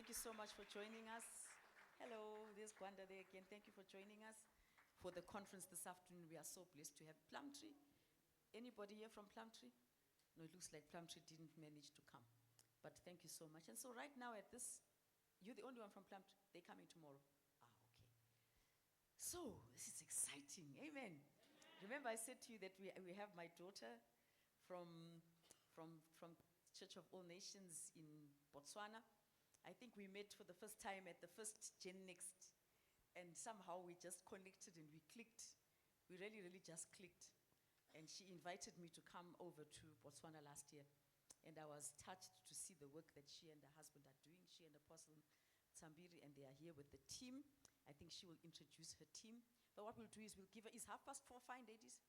you so much for joining us. Hello, there's Gwanda there again. Thank you for joining us for the conference this afternoon. We are so blessed to have Plumtree. Anybody here from Plumtree? No, it looks like Plumtree didn't manage to come. But thank you so much. And so right now at this, you're the only one from Plumtree. They're coming tomorrow. Okay. So this is exciting. Amen. Remember I said to you that we have my daughter from Church of All Nations in Botswana. I think we met for the first time at the first Gen Next, and somehow we just connected and we clicked. We really just clicked. And she invited me to come over to Botswana last year. And I was touched to see the work that she and her husband are doing. She and Apostle Tsambiri, and they are here with the team. I think she will introduce her team. But what we'll do is we'll give her, is 4:30 fine, ladies?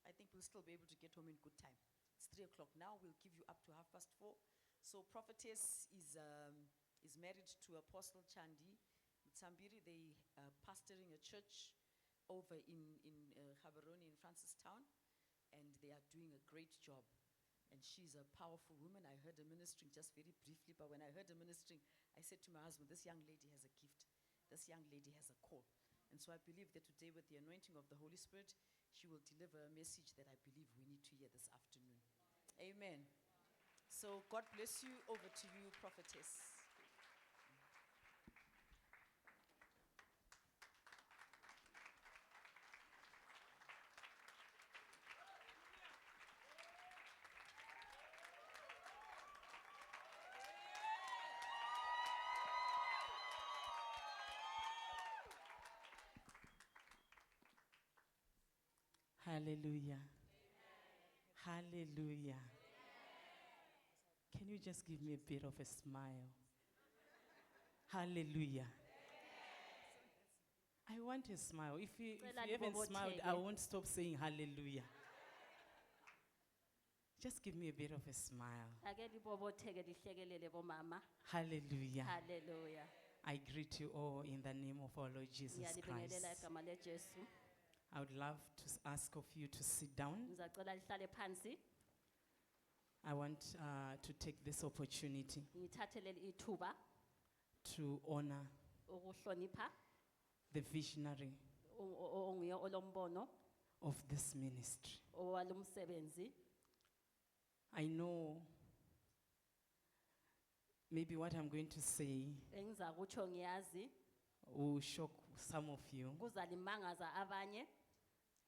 I think we'll still be able to get home in good time. It's 3 o'clock now. We'll give you up to 4:30. So Prophetess is married to Apostle Chandi Tsambiri. They are pastoring a church over in Gaborone in Francistown, and they are doing a great job. And she's a powerful woman. I heard her ministering just very briefly, but when I heard her ministering, I said to my husband, this young lady has a gift. This young lady has a call. And so I believe that today, with the anointing of the Holy Spirit, she will deliver a message that I believe we need to hear this afternoon. Amen. So God bless you. Over to you, Prophetess. Hallelujah. Hallelujah. Can you just give me a bit of a smile? Hallelujah. I want a smile. If you haven't smiled, I won't stop saying hallelujah. Just give me a bit of a smile. Hallelujah. Hallelujah. I greet you all in the name of our Lord Jesus Christ. I would love to ask of you to sit down. I want to take this opportunity to honor the visionary of this ministry. I know maybe what I'm going to say will shock some of you,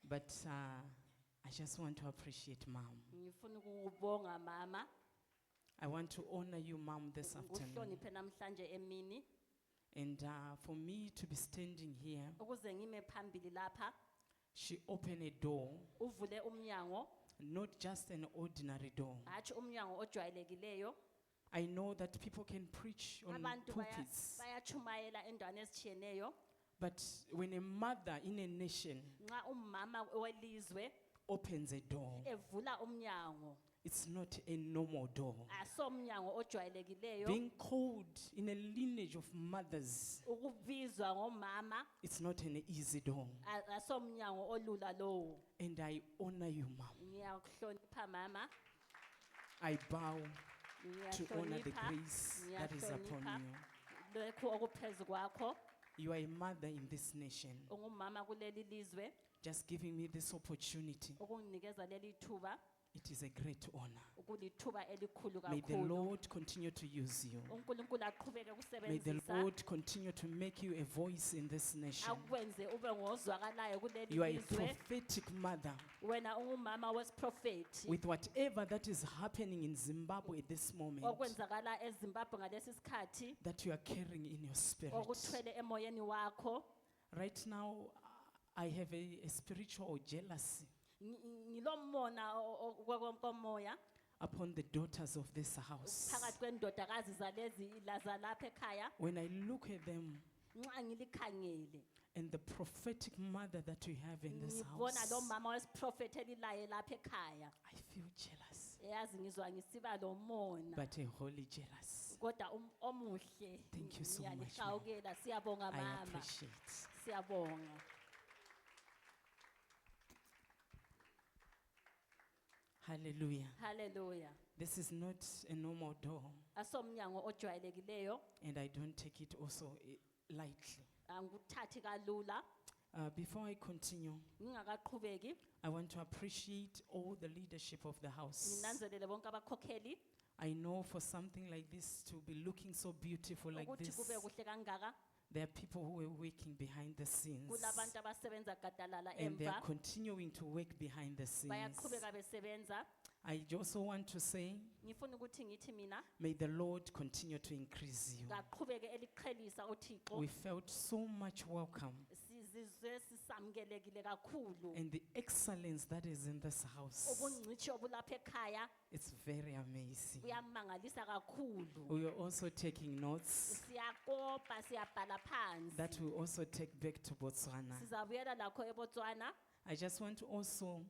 but I just want to appreciate Mom. I want to honor you, Mom, this afternoon. And for me to be standing here, she opened a door, not just an ordinary door. I know that people can preach on pulpits, but when a mother in a nation opens a door, it's not a normal door. Being called in a lineage of mothers, it's not an easy door. And I honor you, Mom. I bow to honor the grace that is upon you. You are a mother in this nation, just giving me this opportunity. It is a great honor. May the Lord continue to use you. May the Lord continue to make you a voice in this nation. You are a prophetic mother. With whatever that is happening in Zimbabwe at this moment, that you are carrying in your spirit. Right now, I have a spiritual jealousy upon the daughters of this house. When I look at them and the prophetic mother that we have in this house, I feel jealous, but a holy jealous. Thank you so much, Mom. I appreciate. Hallelujah. Hallelujah. This is not a normal door. asomnyango ojwayelekileyo and I don't take it also lightly. anguthathi kalula. Before I continue, Ngingakaqhubeki I want to appreciate all the leadership of the house. nginanzelele bonke abakhokheli I know for something like this to be looking so beautiful like ukuthi this, kube kuhle kangaka. there are people who are working behind the scenes. Kulabantu abasebenza gadalala And they are emva continuing to work behind the scenes. bayaqhubeka besebenza. I also want to say, Ngifuna ukuthi ngithi mina may the Lord continue to increase you. ngaqhubeke eliqhelisa uThixo. We felt so much welcome, Sizizwe sisamkelekile kakhulu. and the excellence that is in this house, Ubungcishi obulapha ekhaya it's very amazing. buyamangalisa kakhulu. We are also taking notes Siyakopa siyabhala phansi. that we also take back to Botswana. Sizabuyela lakho eBotswana. I just want also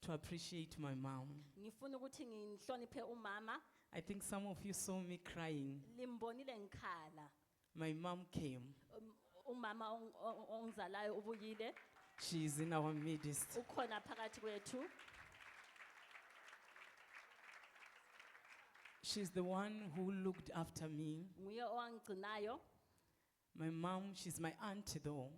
to appreciate my mom. Ngifuna ukuthi ngihloniphe umama. I think some of you saw me crying. Limbonile ngikhala. My mom came. Umama ongizalayo ubuyile. She is in our midst. Ukhona phakathi kwethu. She's the one who looked after me. Nguye owangigcinayo. My mom, she's my auntie though.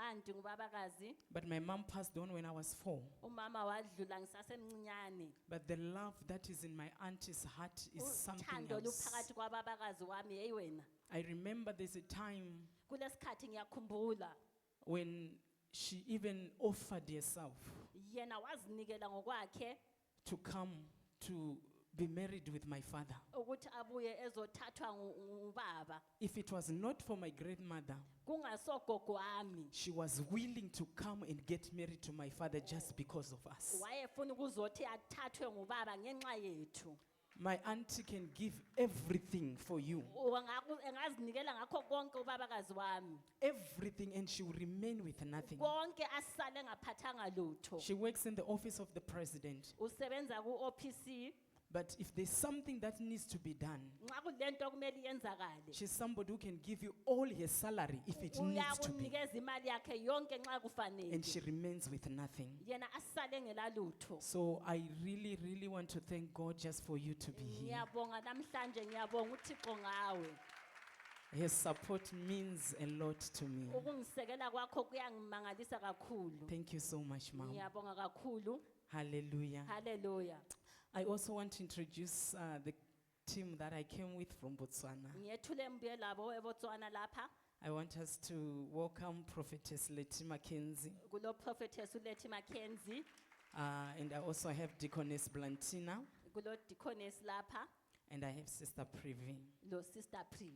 Anti ngubabakazi. But my mom passed on when I was 4. Umama wadlula ngisasemncinyane. But the love that is in my auntie's heart is something Uthando else. luphakathi kwababakazi wami hey wena. I remember there's a time Kulesikhathi ngiyakhumbula. when she even offered herself Yena wazinikela ngokwakhe to come to be married with my father. ukuthi abuye ezothathwa ngubaba. If it was not for my grandmother, Kungasogogo wami. she was willing to come and get married to my father just because of us. Wayefuna ukuzothi athathwe ngubaba ngenxa yethu. My auntie can give everything for you. Engazinikela ngakho konke ubabakazi wami. Everything, and she will remain with nothing. Konke asale ngaphathanga lutho. She works in the office of the president. Usebenza ku-OPC. But if there's something that needs to be done, Nxa kulento kumele yenzakale. she's somebody who can give you all her salary if it needs to be. Uyakunikeza imali yakhe yonke nxa kufanele. And she remains with nothing. Yena asale ngela lutho. So I really, really want to thank God just for you to be here. Ngiyabonga namhlanje ngiyabonga uThixo ngawe. Her support means a lot to me. Ukungisekela kwakho kuyangimangalisa kakhulu. Thank you so much, Mom. Ngiyabonga kakhulu. Hallelujah. Hallelujah. I also want to introduce the team that I came with from Botswana. Ngiyethule mbuye labo eBotswana lapha. I want us to welcome Prophetess Letty Mackenzie. Kulo prophetess uLetty Mackenzie. And I also have Deaconess Blantina. Kulo deaconess lapha. And I have Sister Privi. Lo sister Priv.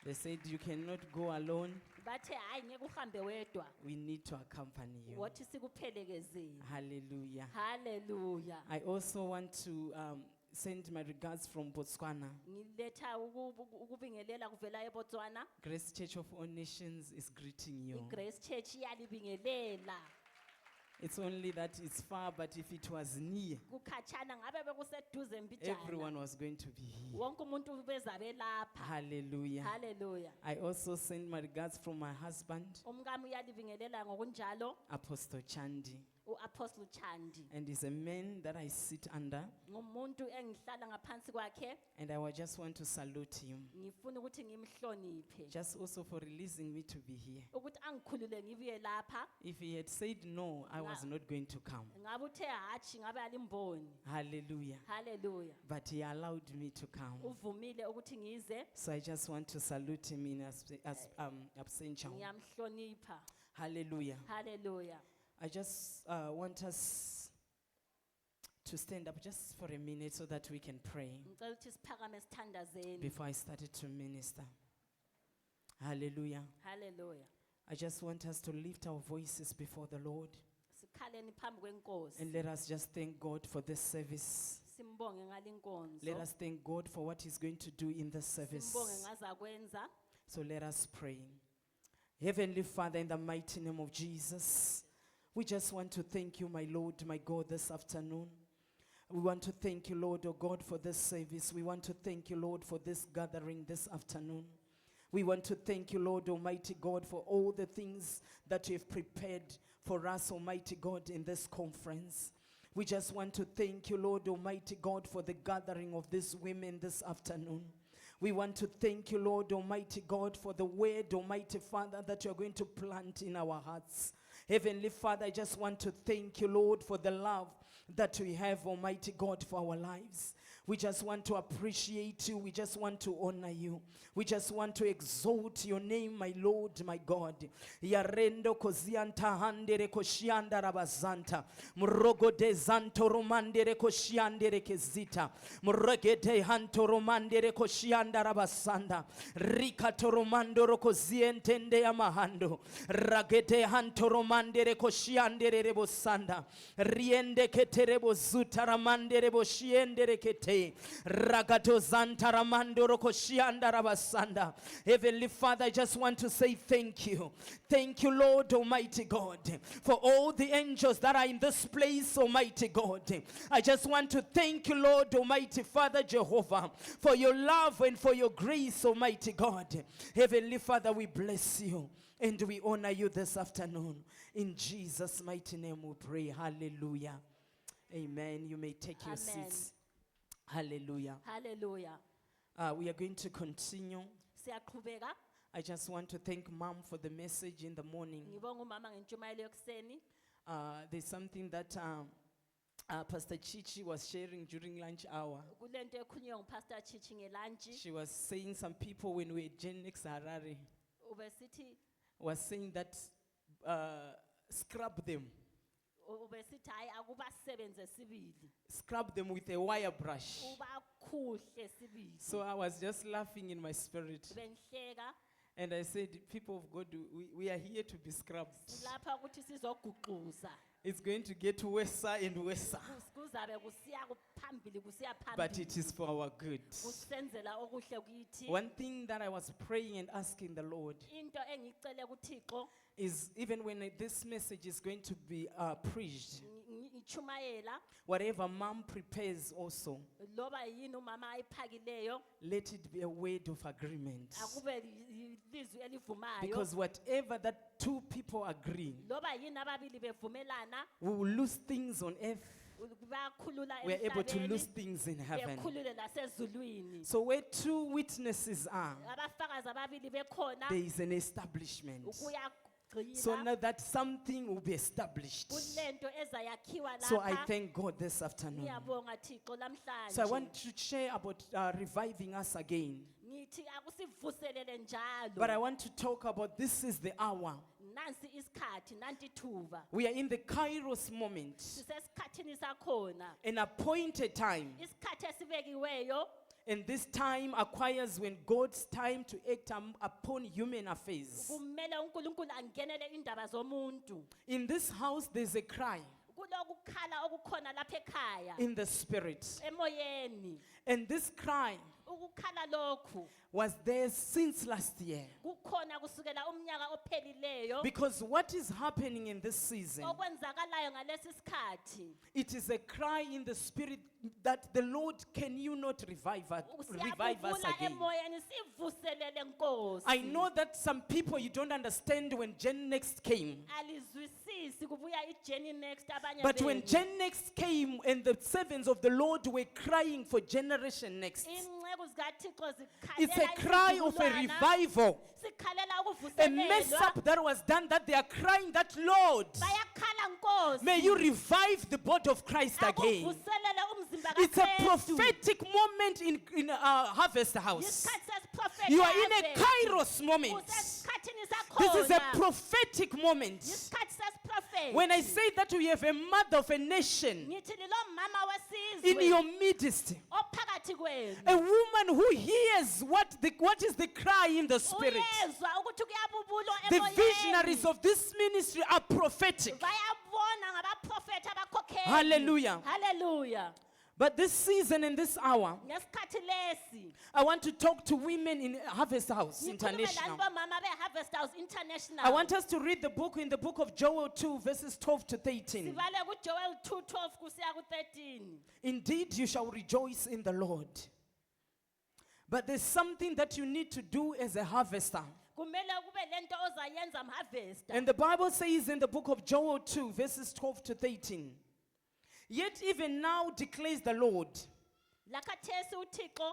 They said you cannot go alone. Bathe hayi ngeke uhambe wedwa. We need to accompany you. Wathi sikuphelekezele. Hallelujah. Hallelujah. I also want to send my regards from Botswana. Ngiletha ukubingelela kuvela eBotswana. Grace Church of All Nations is greeting you. iGrace Church iyalibingelela. It's only that it's far, but if it was near, Kukhatshana ngabe bekuseduze mbijana. everyone was going to be here. Wonke umuntu ubezabe lapha. Hallelujah. Hallelujah. I also send my regards from my husband, Umkami uyalibingelela ngokunjalo Apostle Chandi. uApostle Chandi. And he's a man that I sit under. Ngumuntu engihlala ngaphansi kwakhe. And I would just want to salute him. Ngifuna ukuthi ngimhloniphe. Just also for releasing me to be here. Ukuthi angikhulule ngibuye lapha. If he had said no, I was not going to come. Ngabe uthe hatshi ngabe alimboni. Hallelujah. Hallelujah. But he allowed me to come. Uvumile ukuthi ngize. So I just want to salute him in absentia. Ngiyamhlonipha. Hallelujah. Hallelujah. I just want us to stand up just for a minute so that we can pray Ngicela ukuthi siphakame sithandazeni. before I started to minister. Hallelujah. Hallelujah. I just want us to lift our voices before the Lord Sikhaleni phambi kwenkosi. and let us just thank God for this service. Simbonge ngalinkonzo. Let us thank God for what He's going to do in this service. Simbonge ngazakwenza. So let us pray. Heavenly Father, in the mighty name of Jesus, we just want to thank you, my Lord, my God, this afternoon. We want to thank you, Lord, oh God, for this service. We want to thank you, Lord, for this gathering this afternoon. We want to thank you, Lord, Almighty God, for all the things that you have prepared for us, Almighty God, in this conference. We just want to thank you, Lord Almighty God, for the gathering of these women this afternoon. We want to thank you, Lord Almighty God, for the word, Almighty Father, that you're going to plant in our hearts. Heavenly Father, I just want to thank you, Lord, for the love that we have, Almighty God, for our lives. We just want to appreciate you. We just want to honor you. We just want to exalt your name, my Lord, my God. Yarendo kozianta handere koshianda rabazanta. Murogo de zanto romandere koshiandere kezita. Murregete hanto romandere koshianda rabasanda. Rika toromando rokozientende amahando. Ragete hanto romandere koshiandere rebosanda. Riende keterebo zutaramandere boshiendere kete. Ragato zantaramando rokoshianda rabasanda. Heavenly Father, I just want to say thank you. Thank you, Lord Almighty God, for all the angels that are in this place, Almighty God. I just want to thank you, Lord Almighty Father Jehovah, for your love and for your grace, Almighty God. Heavenly Father, we bless you and we honor you this afternoon. In Jesus' mighty name we pray. Hallelujah. Amen. You may take your seats. Hallelujah. Hallelujah. We are going to continue. Siyaqhubeka. I just want to thank Mom for the message in the morning. Ngibonga umama ngentshumayelo yokuseni. There's something that Pastor Chichi was sharing during lunch hour. Kulento ekhulunywa nguPastor Chichi ngelunch. She was saying some people when we were at Gen X Harare Ubesithi was saying that scrub them. ubesithi hayi akubasebenze sibili. Scrub them with a wire brush. Ubakhuhle sibili. So I was just laughing in my spirit. Benhleka. And I said, people of God, we are here to be scrubbed. Lapha ukuthi sizoguquza. It's going to get worse and worse. Kuzabe kusiya phambili kusiya phambili. But it is for our good. Kusenzela okuhle kithi. One thing that I was praying and asking the Lord Into engicele kuThixo is even when this message is going to be preached, ichumayela whatever Mom prepares also, loba yini umama ayiphakileyo let it be a word of agreement. akube ilizwi elivumayo. Because whatever that two people agree, Loba yini ababili bevumelana we will lose things on earth. bayakhulula We are able to emhlabeni, lose things in heaven. bekhulule nasezulwini. So where two witnesses are, Abafakazi ababili bekhona there is an establishment. kuyagcina So now that something will be established. kulento ezayakhiwa So I lapha. thank God this afternoon. Ngiyabonga Thixo lamhlanje. So I want to share about reviving us again. Ngithi akusivuselele njalo. But I want to talk about this is the hour. Nansi isikhathi nanti thuba. We are in the Kairos moment, Sisesikhathini sakhona. an appointed time. Isikhathi esibekiweyo. And this time acquires when God's time to act upon human affairs. Kumele uNkulunkulu angenele indaba zomuntu. In this house, there's a cry Kulokukhala okukhona lapha ekhaya. in the spirit. Emoyeni. And this cry Ukukhala lokhu was there since last year. kukhona kusukela umnyaka ophelileyo. Because what is happening in this season, Okwenzakalayo ngalesi sikhathi. it is a cry in the spirit that the Lord, can you not revive us Siyabuvula again? emoyeni sivuselele Nkosi. I know that some people you don't understand when Gen Next came. Alizwisisi kubuya iJenny Next abanye But when benu. Gen Next came and the servants of the Lord were crying for Generation Next, Inceku zikaThixo it's zikhalela a cry of a isizukulwana, revival. sikhalela A mess ukuvuselelwa. up that was done, that they are crying that, Lord, Bayakhala Nkosi. may you revive the body of Christ again. Akuvuselele umzimba It's a kaKristu. prophetic moment in Harvest House. Yisikhathi sesiprophet You are in a yaVesi. Kairos moment. Usesikhathini This is a sakhona. prophetic moment. Yisikhathi sesiprophet. When I say that we have a mother of a nation Ngithi lo mama in wesizwe your midst, ophakathi kwenu. a woman who hears what is the cry in the spirit. Uyezwa ukuthi kuyabubulwa The emoyeni. visionaries of this ministry are prophetic. Bayabona ngabaprofeti abakhokheli. Hallelujah. Hallelujah. But this season and this hour, Ngesikhathi lesi I want to talk to women in Harvest House ngikhuluma International. lani bomama beHarvest House International. I want us to read the book in the book of Joel 2, verses 12 to 13. Sivale kuJoel 2:12 kusiya ku13. Indeed, you shall rejoice in the Lord. But there's something that you need to do as a harvester. Kumele kube lento ozayenza mharvester. And the Bible says in the book of Joel 2, verses 12 to 13, Yet even now declares the Lord, Lakhathesi uThixo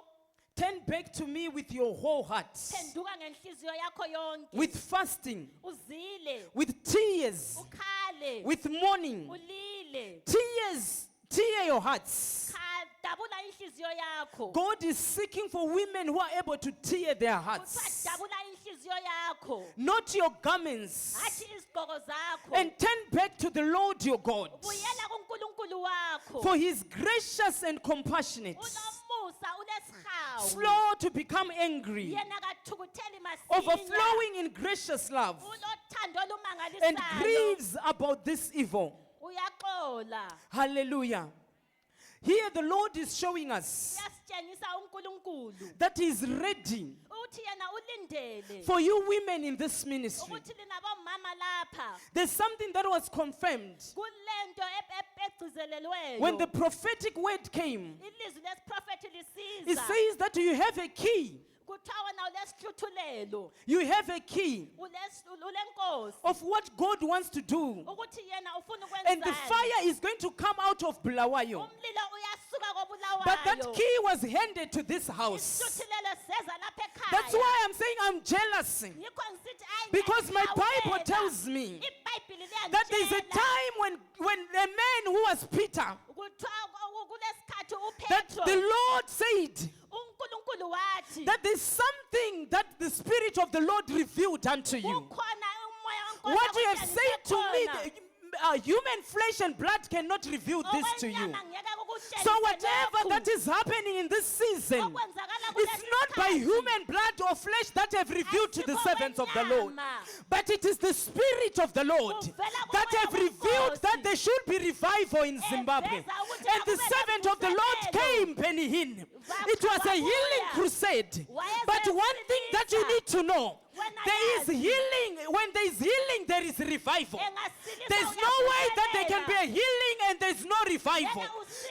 turn back to me with your whole heart, phenduka ngenhliziyo yakho yonke. with fasting, Uzile, with tears, ukhale, with mourning. ulile. Tear your hearts. Dabula inhliziyo yakho. God is seeking for women who are able to tear their hearts, Kuthiwa dabula inhliziyo yakho. not your garments, Hathi izigqoko zakho. and turn back to the Lord your God. Buyela kuNkulunkulu wakho. For he is gracious and compassionate, Unomusa, unesihawu. slow to become angry, Yena kathukutheli masinya. overflowing in gracious love, Unothando and olumangalisayo. grieves about this evil. Uyaxola. Hallelujah. Here the Lord is showing us Uyasitshengisa uNkulunkulu. that he is ready Uthi yena ulindele. for you women in this ministry. Ukuthi lina bomama lapha. There's something that was confirmed Kulento egcizelelweyo. when the prophetic word came. Ilizwi lesiprofethi It lisiza. says that you have a key. Kuthiwa wena ulesihluthulelo. You have a key Ulenkosi. of what God wants to do. Ukuthi yena ufuna And the ukwenzani. fire is going to come out of Bulawayo. Umlilo uyasuka kobulawayo. But that key was handed to this house. Isihluthulelo seza lapha ekhaya. That's why I'm saying I'm jealous. Yikho ngisithi ayi Because my ngiyawela. Bible tells me iBhayibheli that there's a liyangitshela time when a man who was Peter, kuthiwa kulesikhathi that uPetro the Lord said uNkulunkulu wathi that there's something that the Spirit of the Lord revealed unto you. kukhona umoya kaNkulunkulu What you have akutshengise said to me, khona. human flesh and blood cannot reveal this to you. Okwenyama ngeke kukutshengise So whatever lokhu. that is happening in this season, Okwenzakala it's kulesi not by sikhathi. human blood or flesh that have revealed to the Ayisikho servants of the Lord, kwenyama. but it is the Spirit of the Lord Kuvela that kumoya have revealed kaNkosi. that there should be revival in Zimbabwe. Eveza ukuthi And the akube servant of the Lord nemvuselelo. came, Penny Hinn. It was a healing crusade. But one thing that you need to know, there is healing. When there is healing, there is revival. Engasilisa There's no way that there can be a healing and there's no revival.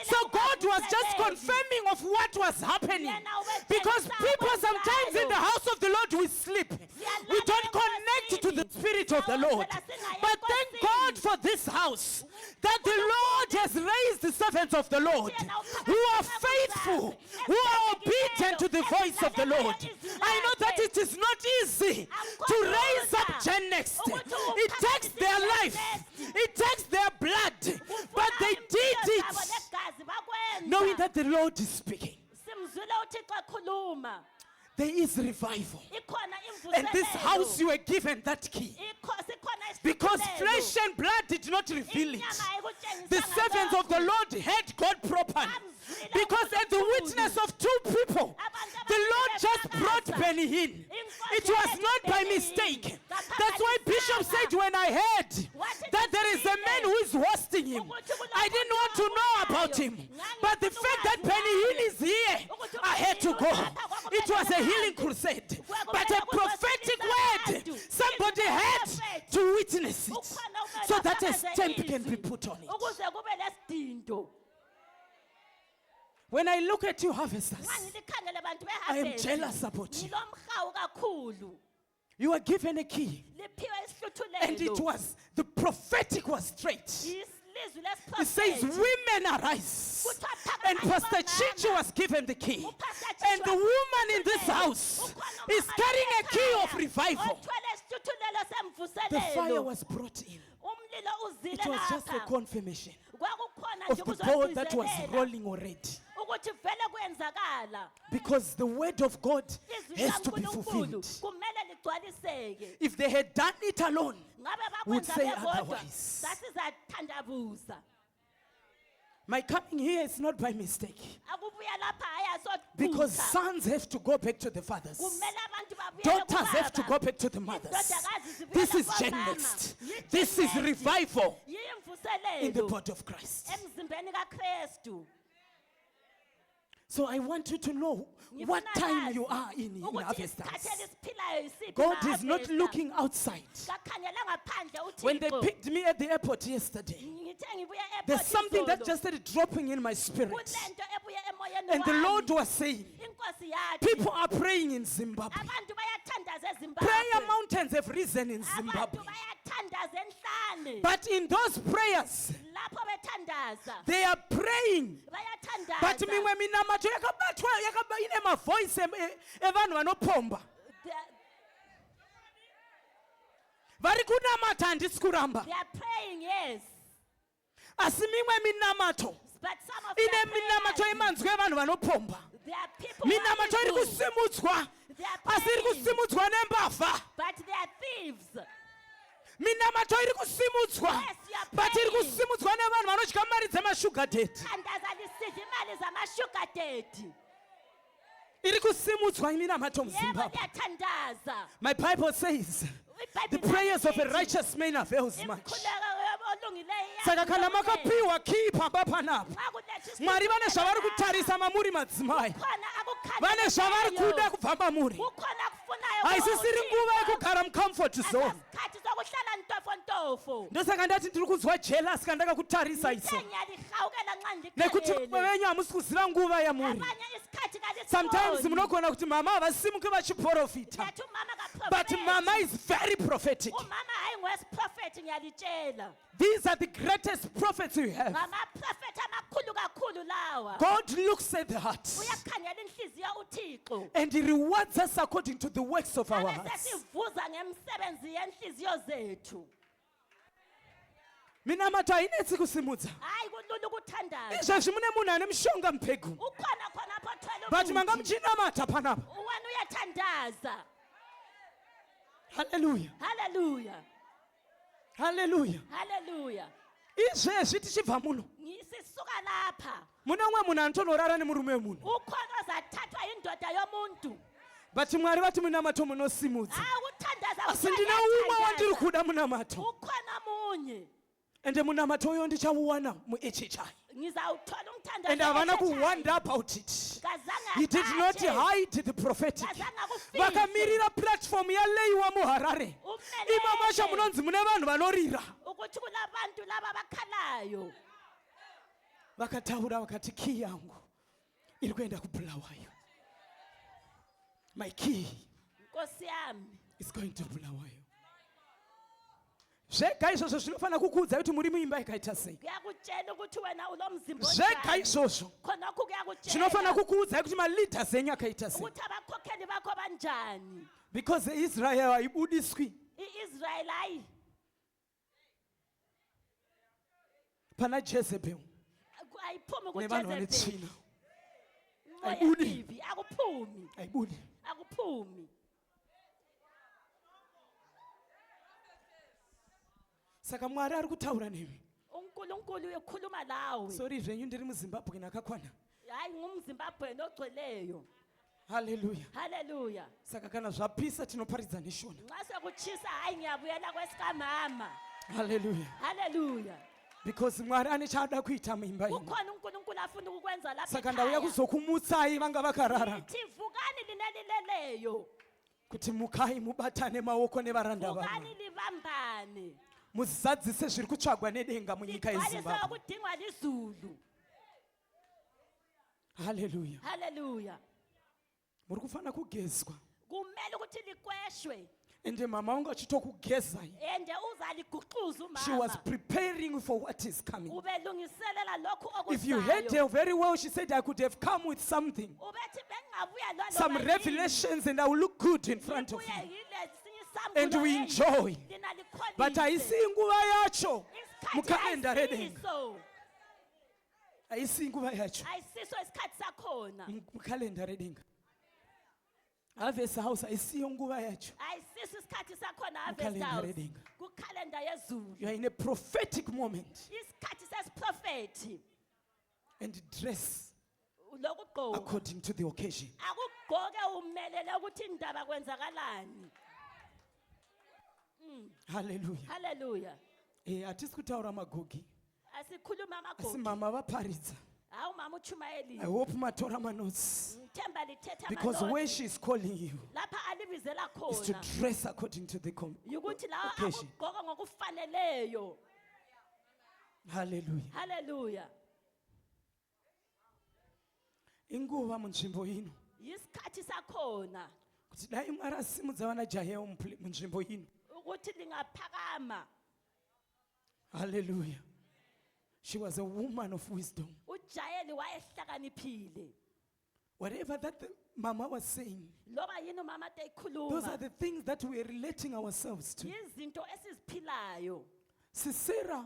So God was just confirming of what was happening. Because people sometimes in the house of the Lord we sleep. We don't connect to the Spirit of the Lord. But thank God for this house, that the Lord has raised the servants of the Lord who are faithful, who are obedient to the voice of the Lord. I know that it is not easy to raise up Gen Next. It takes their life, it takes their blood, but they did it knowing that the Lord is speaking. Simzwile uThixo ekhuluma. There is revival. Ikhona And this imvuselelo. house, you were given that key. Sikhona Because isihluthulelo. flesh and blood did not reveal it. Inyama ayikutshengisanga The servants of the lokhu. Lord heard God properly. Because at the witness of two people, the Lord just brought Penny in. It was not by mistake. That's why Bishop said when I heard that there is a man who is hosting him, I didn't want to know about him. But the fact that Penny Hinn is here, I had to go. It was a healing crusade. But a prophetic word, somebody had to witness it so that a stamp can be put on it. Ukuze kube lesidindo. When I look at you, harvesters, Nxa ngilikhangele bantu I am beharvest, jealous about you. ngilomhawu kakhulu. You were given a key, Liphiwe and it isihluthulelo. was the prophetic was straight. Ilizwi It says, lesiprofethi. "Women arise," and Pastor Chichi was given the key, and the woman in this house is carrying a key of revival. Othwele isihluthulelo The fire semvuselelo. was brought in. Umlilo uzile It was just a lapha. confirmation Kwakukhona of nje the ball that was ukuzogcizelela rolling already, ukuthi vele kwenzakala. because the word of God Izwi has to be likaNkulunkulu fulfilled. kumele ligcwaliseke. If they had done it alone, Ngabe would bakwenza say bebodwa, otherwise. sasizathandabuza. my coming here is not by mistake, Akubuya lapha because ayasothutha. sons have to go back to the fathers. Kumele abantu babuyele Daughters have to kubaba. go back to the mothers. Indodakazi zibuyele This is kubomama. Gen Next. Yi-Gen This is Next. revival in the Yimvuselelo body of Christ. emzimbeni kaKristu. So I want you to know what Ngifuna time nazi you are in ukuthi harvesters. isikhathi esiphilayo yisiphi God is not ma-harvester. looking outside. Kakhangela ngaphandle When they uThixo. picked me at the airport yesterday, Ngithe ngibuya e-airport there's something that izolo. just started dropping in my spirit. Kunento ebuye emoyeni And the wami. Lord was saying, Inkosi yathi, people are praying in Zimbabwe. abantu bayathandaza eZimbabwe. Prayer mountains have risen in Abantu Zimbabwe. bayathandaza enhlane. But in those prayers, Lapho lapho bethandaza They are praying. But bayathandaza mimwe minamato yakaba ine ma voice evanhu vanopomba. Vari kunamata handisi kuramba. they are praying, yes, Asi mimwe minamato but some of ine them minamato emanzwi evanhu vanopomba. there are people who are Minamato iri evil. kusimudzwa. They are Asi iri praying, kusimudzwa nembavha. but they are thieves. Minamato iri kusimudzwa. Yes, you are But iri praying. kusimudzwa nevanhu vanodya mari dzemashuga daddy. Thandaza lisidla imali zamashuga daddy. Iri kusimudzwa iminamato Yebo muZimbabwe. liyathandaza. My Bible says the prayers of a righteous man avails much. Saka kana makapiwa khipha papanapa. Mwari vane zvavari kutarisa mamuri madzimai. Vane zvavari kuda kubva mamuri. Haisisiri nguva yekugara mucomfort zone. Ndosaka ndati ndiri kunzwa jealous kana ndakakutarisa iso. Nekuti venyu hamusi kuziva nguva yamuri. Sometimes munogona kuti mama havasimuki vachiprofita. But mama is very prophetic. These are the greatest prophets you have. God looks at the heart and He rewards us according to the works of our hearts. Minamato hainetsi kusimudza. Izvezvi mune munhu ane mushonga mupegu. But manga muchinamata panapa. Hallelujah. Hallelujah. Hallelujah. Hallelujah. Izvezvi tichibva muno. Sisuka lapha. Mune umwe munhu anotonorara nemurume wemunhu. Ukhona ozathathwa indoda yomuntu. But Mwari vati munamato munosimudza. Uthandaza Asi ndine umwe wandiri kuda munamato. ukhona munye. Ende munamato uyo ndichauwana muHHI. Ngizawuthola umthandazo. And havana kuwonder about it. He did not hide the prophetic. Vakamirira platform yaleiwa muHarare. Imamasha munonzi mune vanhu vanorira. Ukuthi kulabantu laba bakhalayo. Vakataura vakati key yangu iri kuenda kuBulawayo. My key Nkosi yami. is going to Bulawayo. Zvega izvozvo zvinofana kukuudza kuti muri muimba yakaita sei. Ngiyakutshela ukuthi wena ulomzimbo Zvega izvozvo khonokho kuyakutshela. zvinofana kukuudza kuti maleaders enyu akaita sei. ukuthi abakhokheli bakho banjani. Because Israel haibudiswi iIsrael hayi pana Jezebel ayiphumi nevanhu vane kuJezebel. tsvina. Moya Ayibudi. mibi akuphumi. Haibudi. Akuphumi. Saka Mwari ari kutaura nemi. uNkulunkulu uyokhuluma lawe. Sorry zvenyu ndiri muZimbabwe nakakwana. Hayi ngumZimbabwe ogcweleyo. Hallelujah. Hallelujah. Saka kana zvapisa tinoparidza neshona. Nxa sekuchisa hayi ngiyabuyela kwesikamama. Hallelujah. Hallelujah. Because Mwari ane chaada kuita muimba ino. Ukhona uNkulunkulu afuna ukwenza lapha. Saka ndauya kuzokumutsai vanga vakarara. Vukani linelileleyo. Kuti mukai mubatane maoko nevaranda Vukani vamwe. libambane. Muzadzise zviri kutsvagwa nedenga munyika Ligcwalise yeZimbabwe. okudingwa lizulu. Hallelujah. Hallelujah. Muri kufana kugezwa. Kumele ukuthi likweshwe. Ende mama wangu achitokugezai. Ende uzaliguquza She was umama. preparing for what is coming. Ubelungiselela lokhu okuzayo. If you heard her very well, she said I could have come with something. Ubethi bengabuya lolo Some balini. revelations and I will look good in front of Nibuye you. yile sinye And isambulo we enye. enjoy. Lina likholise. But haisi nguva yacho. Isikhathi Mukhalenda redenga. ayisiso. Haisi nguva yacho. Ayisiso isikhathi sakhona. Mukhalenda redenga. Harvest house haisiyo nguva yacho. Ayisiso isikhathi sakhona harvest Mukhalenda house. redenga. Kukhalenda yezulu. You are in a prophetic moment. Isikhathi sesiprofeti. And dress Lokugqoka. according to the occasion. Akugqoke umelele ukuthi indaba kwenzakalani. Hallelujah. Hallelujah. Hatisi kutaura magogi. Asikhuluma Asi amagogo. mama vaparidza. Hawu mama uchumayeli. I hope matora manotes. Ngithemba lithetha Because amalodi. where she is calling you Lapha alibizela is to khona. dress according to the Ukuthi la occasion. akugqoka ngokufaneleyo. Hallelujah. Hallelujah. Inguva munzvimbo ino. Yisikhathi sakhona Kuti dai Mwari asimudza vanajaha munzvimbo ino. ukuthi lingaphakama. Hallelujah. She was a woman of wisdom. uJayeli wayehlakaniphile. Whatever that the mama was saying, Loba yini umama those are eyikhuluma the things that we are relating ourselves to. yizinto esiziphilayo. Sisera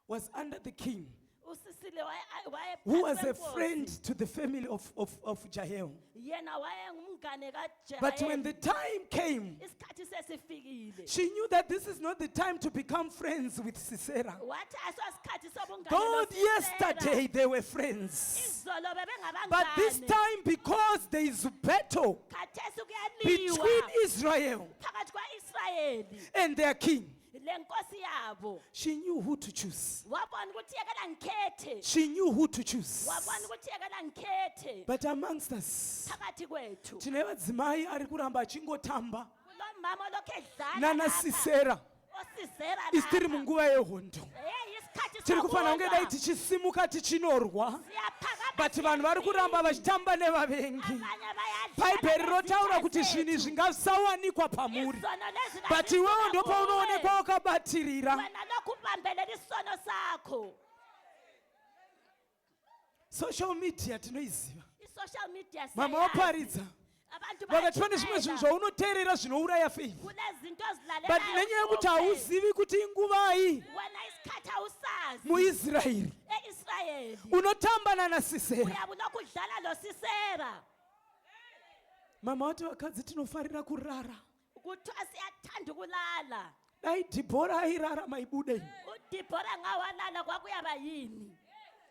was under the king, Usisile waye who was a friend to the family of Jael. yena wayengumngane But when the kaJayeli. time came, Isikhathi sesifikile. she knew that this is not the time to become friends with Sisera. Wathi asosikhathi sobungane God, noSisera. yesterday they were friends. Izolo bebengabangane. But this time, because there is a battle Khathesi between kuyaliwa Israel phakathi kwa-Israyeli and their king, lenkosi yabo. she knew who to choose. Wabona ukuthi yekela ngikhethe. She knew who to choose. Wabona ukuthi yekela ngikhethe But amongst us, phakathi kwethu. tine madzimai ari kuramba achingotamba Kulo mama lokho edlala nana lapha. Sisera Osisera isi tiri lapha. munguva yehondo. Hey, isikhathi Tiri kufanira kunge dai sokulwa. tichisimuka tichinorwa, Siyaphakama but vanhu vari kuramba vachitamba nevavengi. Abanye bayadlala Bhaibheri rotaura nezitha kuti zvinhu zethu. zvingasawanikwa pamuri, Isono lezi but ngaziswa iwewe ndipo kuwe. unoonekwa wakabatirira. Wena lokhu ubambelela isono sakho. Social media tinoiziva, I-social media mama siyayazi. waparidza Abantu vakati pane zvimwe bayatshumayela. zvinhu zvaunoteerera zvinouraya faith, Kunezinto but nenyaya yekuti hauzivi kuti inguvai wena isikhathi awusazi muisraeri e-Israyeli unotambana nasisera. uyabe ulokhu udlala lo Sisera. Mama vati vakadzi tinofarira kurara. Kuthiwa siyathanda ukulala. Dai Dhibhora airara maibudei, uDibhora ngawalala kwakuyaba yini?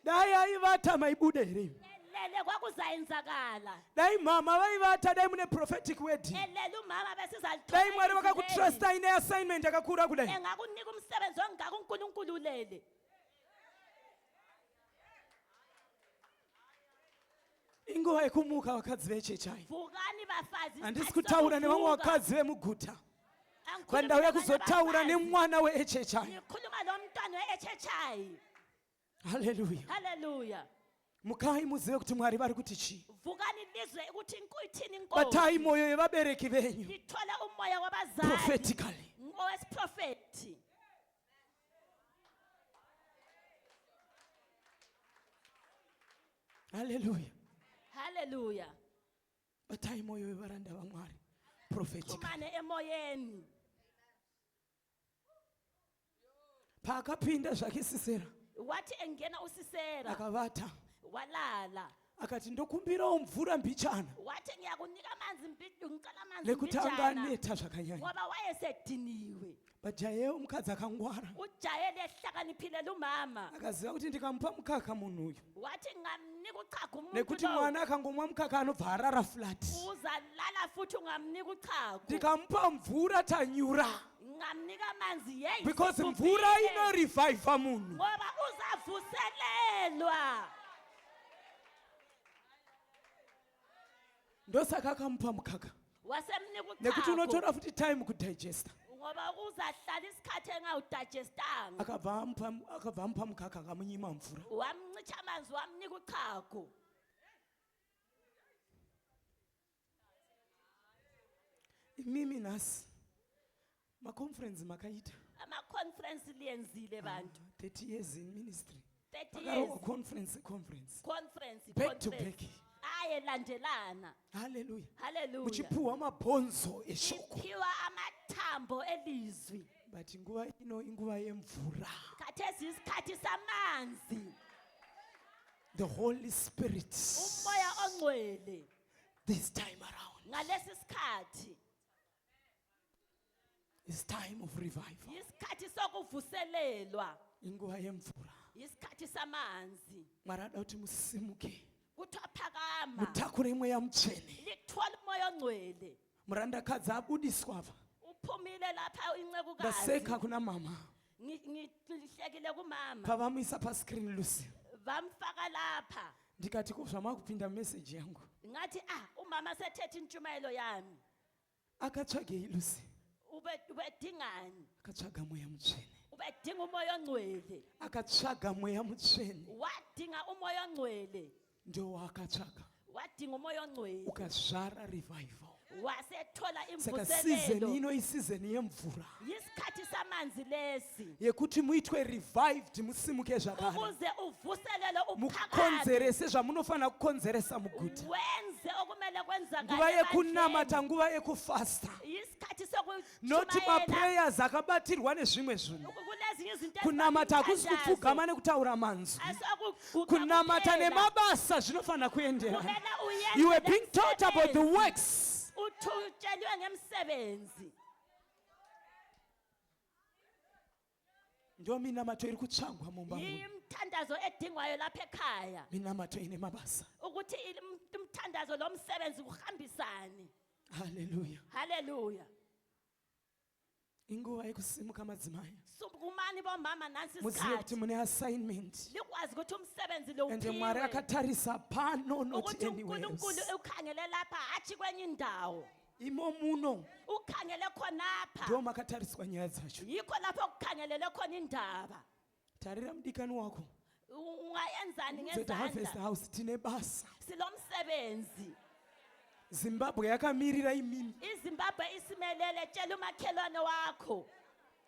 dai aivata maibude here, Elele kwakuzayenzakala. dai mama vaivata, dai mune prophetic wedding, Elele umama dai Mwari besizalithola. vakakutrusta ine assignment yakakura kudai. Engakunika umsebenzi ongaka uNkulunkulu ulele. Inguva yekumuka vakadzi vechechai. Vukani bafazi. Handisi isikhathi kutaura nevamwe sokuvuka. vakadzi vemuguta, Angikhulumi vandauya nabanye kuzotaura abafazi. nemwana weechechai. Ngikhuluma nomntwana we-HHI. Haleluya. Haleluya. Mukai muzive kuti Mwari vari kuti chii. Vukani lizwe ukuthi ithini inkosi. Batai moyo yevabereki venyu Lithole umoya wabazali. prophetically. Owesiprofeti. Haleluya. Haleluya. Batai moyo yevaranda vaMwari prophetically. Kumane emoyeni. Paakapinda zvake Sisera Wathi engena uSisera akavata walala. akati ndokumbirawo mvura mbichana Wathi ngiyakunika amanzi ngicela amanzi nekuti anga mbijana. aneta zvakanyanya. Ngoba wayesediniwe. But Jael mukadzi akangwara uJayeli ehlakaniphile lumama. akaziva kuti ndikamupa mukaka munhu uyu, Wathi ngamnika uchago umuntu nekuti lo. mwana akangomwa mukaka anobva arara flat, Uzalala futhi ungamnika uchago. ndikamupa mvura tanyura, Ngamnika amanzi yeyi. because sibhubhile. mvura inoreviva munhu. Ngoba uzavuselelwa. Ndosaka akamupa mukaka, Wasemnika nekuti uchago. unotora futi time kudigesta. Ngoba uzahlala isikhathi engawudigestanga. Akabva amupa mukaka akamunyima mvura. Wamncisha amanzi wamnika uchago. Imimi nasi maconference makaita Ama-conference liyenzile bantu. 30 years in ministry. 30 Makaroko years. conference Conference. back to back. Conference. Ayelandelana. Haleluya. Haleluya. Muchipuwa mabhonzo eshoko. Iphiwa amathambo elizwi. But inguva ino inguva yemvura. Khathesi isikhathi samanzi. The Holy Spirit. Umoya ongcwele. This time around. Ngalesi sikhathi. It's time of revival. Isikhathi sokuvuselelwa. Inguva yemvura. Isikhathi samanzi. Marada kuti musimuke. Kuthiwa phakama. Mutakure mweya mutsvene. Lithwala umoya ongcwele. Murandakadzi abudiswa apa. Uphumile lapha incekukazi. Ndaseka kuna mama. Ngihlekile kumama. Pavamuisa pascreen Lucy. Bamfaka lapha. Ndikati ko zvamakupinda message yangu. Ngathi umama sethethe intshumayelo yami. Akatsvagei Lucy. Ubedingani? Akatsvaga mweya mutsvene. Ubedinga umoya ongcwele. Akatsvaga mweya mutsvene. Wadinga umoya ongcwele. Ndio akatsvaga. Wadinga umoya ongcwele. Ukazvara revival. wasethola saka season imvuselelo ino isizeni yemvura yisikhathi samanzi lesi yekuti muitwe revived musimuke zvakare ukuze uvuselele uphakame mukonzerese zvamunofana kukonzeresa muguta wenze okumele nguva kwenzakale yekunamata nguva yekufasta yisikhathi noti sokutshumayela maprayers akabatirwa nezvimwe zvinhu kulezinye izinto kunamata hakusi kupfugama nekutaura manzwi kunamata nemabasa zvinofana kuenderana you were being taught about the works uthutshelwe ngemsebenzi ndio minamato iri kutsvagwa mumba muno imthandazo edingwayo lapha ekhaya minamato ine mabasa ukuthi umthandazo lo msebenzi kuhambisane haleluya inguva yekusimuka madzimai kumani bomama nansi muzive kuti isikhathi mune assignment likwazi ukuthi umsebenzi lo and mwari uphiwe akatarisa pano not ukuthi anywhere uNkulunkulu else ukhangele lapha hathi kwenye indawo imo muno ukhangele khonapha ndio makatariswa nyaya dzacho yikho lapho kukhangelele khona indaba tarira mudikani wako ungayenzani the harvest ngezandla house tine basa silomsebenzi zimbabwe yakamirira imimi iZimbabwe isimelele tshela umakhelwane wakho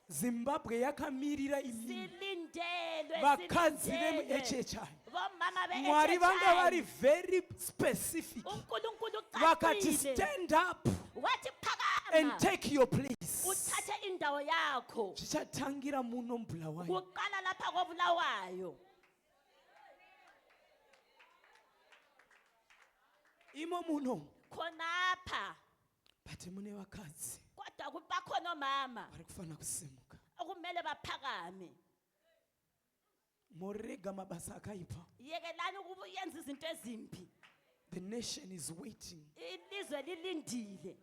zimbabwe yakamirira imimi silindelwe vakadzi vemuhhi bomama mwari vanga vari very specific uNkulunkulu vakati ucacile stand up wathi and phakama take your place uthathe indawo yakho zvichatangira muno mbulawayo kuqala lapha kobulawayo imo muno khonapha but mune vakadzi kodwa bakhona omama vari kufana kusimuka okumele baphakame morega mabasa akaipa yekelani ukuba uyenza izinto ezimbi the nation is waiting ilizwe lilindile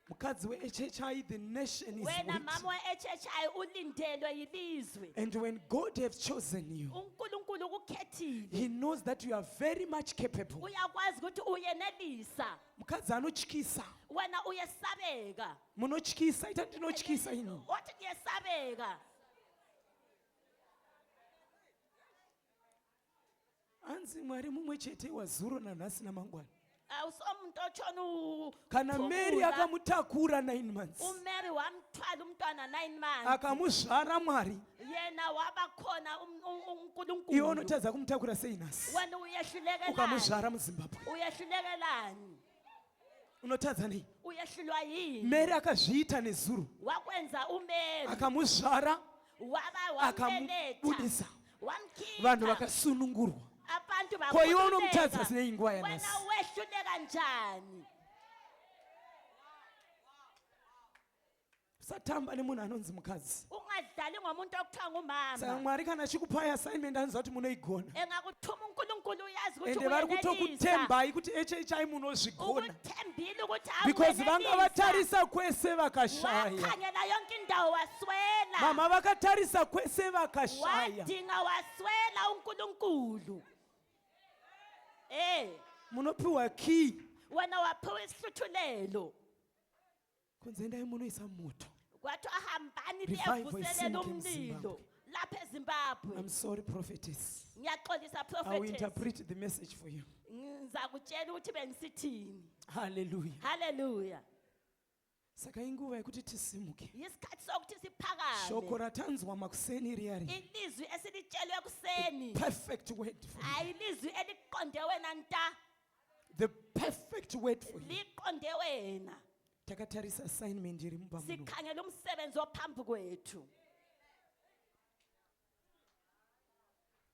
mukadzi we-hhi the nation is wena waiting mama we-HHI ulindelwe yilizwe and when god have chosen you uNkulunkulu ukukhethile he knows that you are very much capable uyakwazi ukuthi uyenelisa mukadzi anotyisa wena uyesabeka munotyisa ita ndinotyisa ini wathi kuyesabeka hanzi mwari mumwe chete wazuro nanhasi namangwana awusomuntu otshona kana mary akamutakura 9 months uMary wamthwala umntwana 9 months akamuzvara mwari yena wabakhona iwe uNkulunkulu unotadza kumutakura sei nhasi wena uyehlulekelani ukamuzvara muzimbabwe uyehlulekelani unotadza nei uyehlulwa yini mary akazviita nezuro wakwenza uMary akamuzvara wambeletha akamubudisa wamkhipha vanhu vakasunungurwa abantu ko iwe unomutadza sinei nguva wena yanhasi wehluleka njani usatamba nemunhu anonzi mukadzi ungadlali ngomuntu okuthiwa saka ngumama mwari kana achikupai assignment anoziva kuti munoigona engakuthuma uNkulunkulu uyazi ukuthi ende vari uyenelisa kutokutembai kuti hhi munozvigona ukuthembile ukuthi because vanga awuyenelisa vatarisa kwese vakashaya wakhangela yonke indawo waswela mama vakatarisa kwese vakashaya wadinga waswela uNkulunkulu munopiwa key wena waphiwa isihluthulelo kunze endai munoisa moto kwathi ahambani Revival liyevuselela isimuke umlilo lapha eZimbabwe I'm sorry prophetess ngiyaxolisa I will prophetess interpret the message for you ngizakutshela ukuthi bengisithini hallelujah haleluya saka inguva yekuti tisimuke yisikhathi sokuthi shoko siphakame ratanzwa makuseni riyari ilizwi esilitshelwe kuseni perfect word for you ayilizwi eliqonde wena nta the perfect word for you liqonde wena takatarisa assignment iri mumba muno sikhangela umsebenzi ophambi kwethu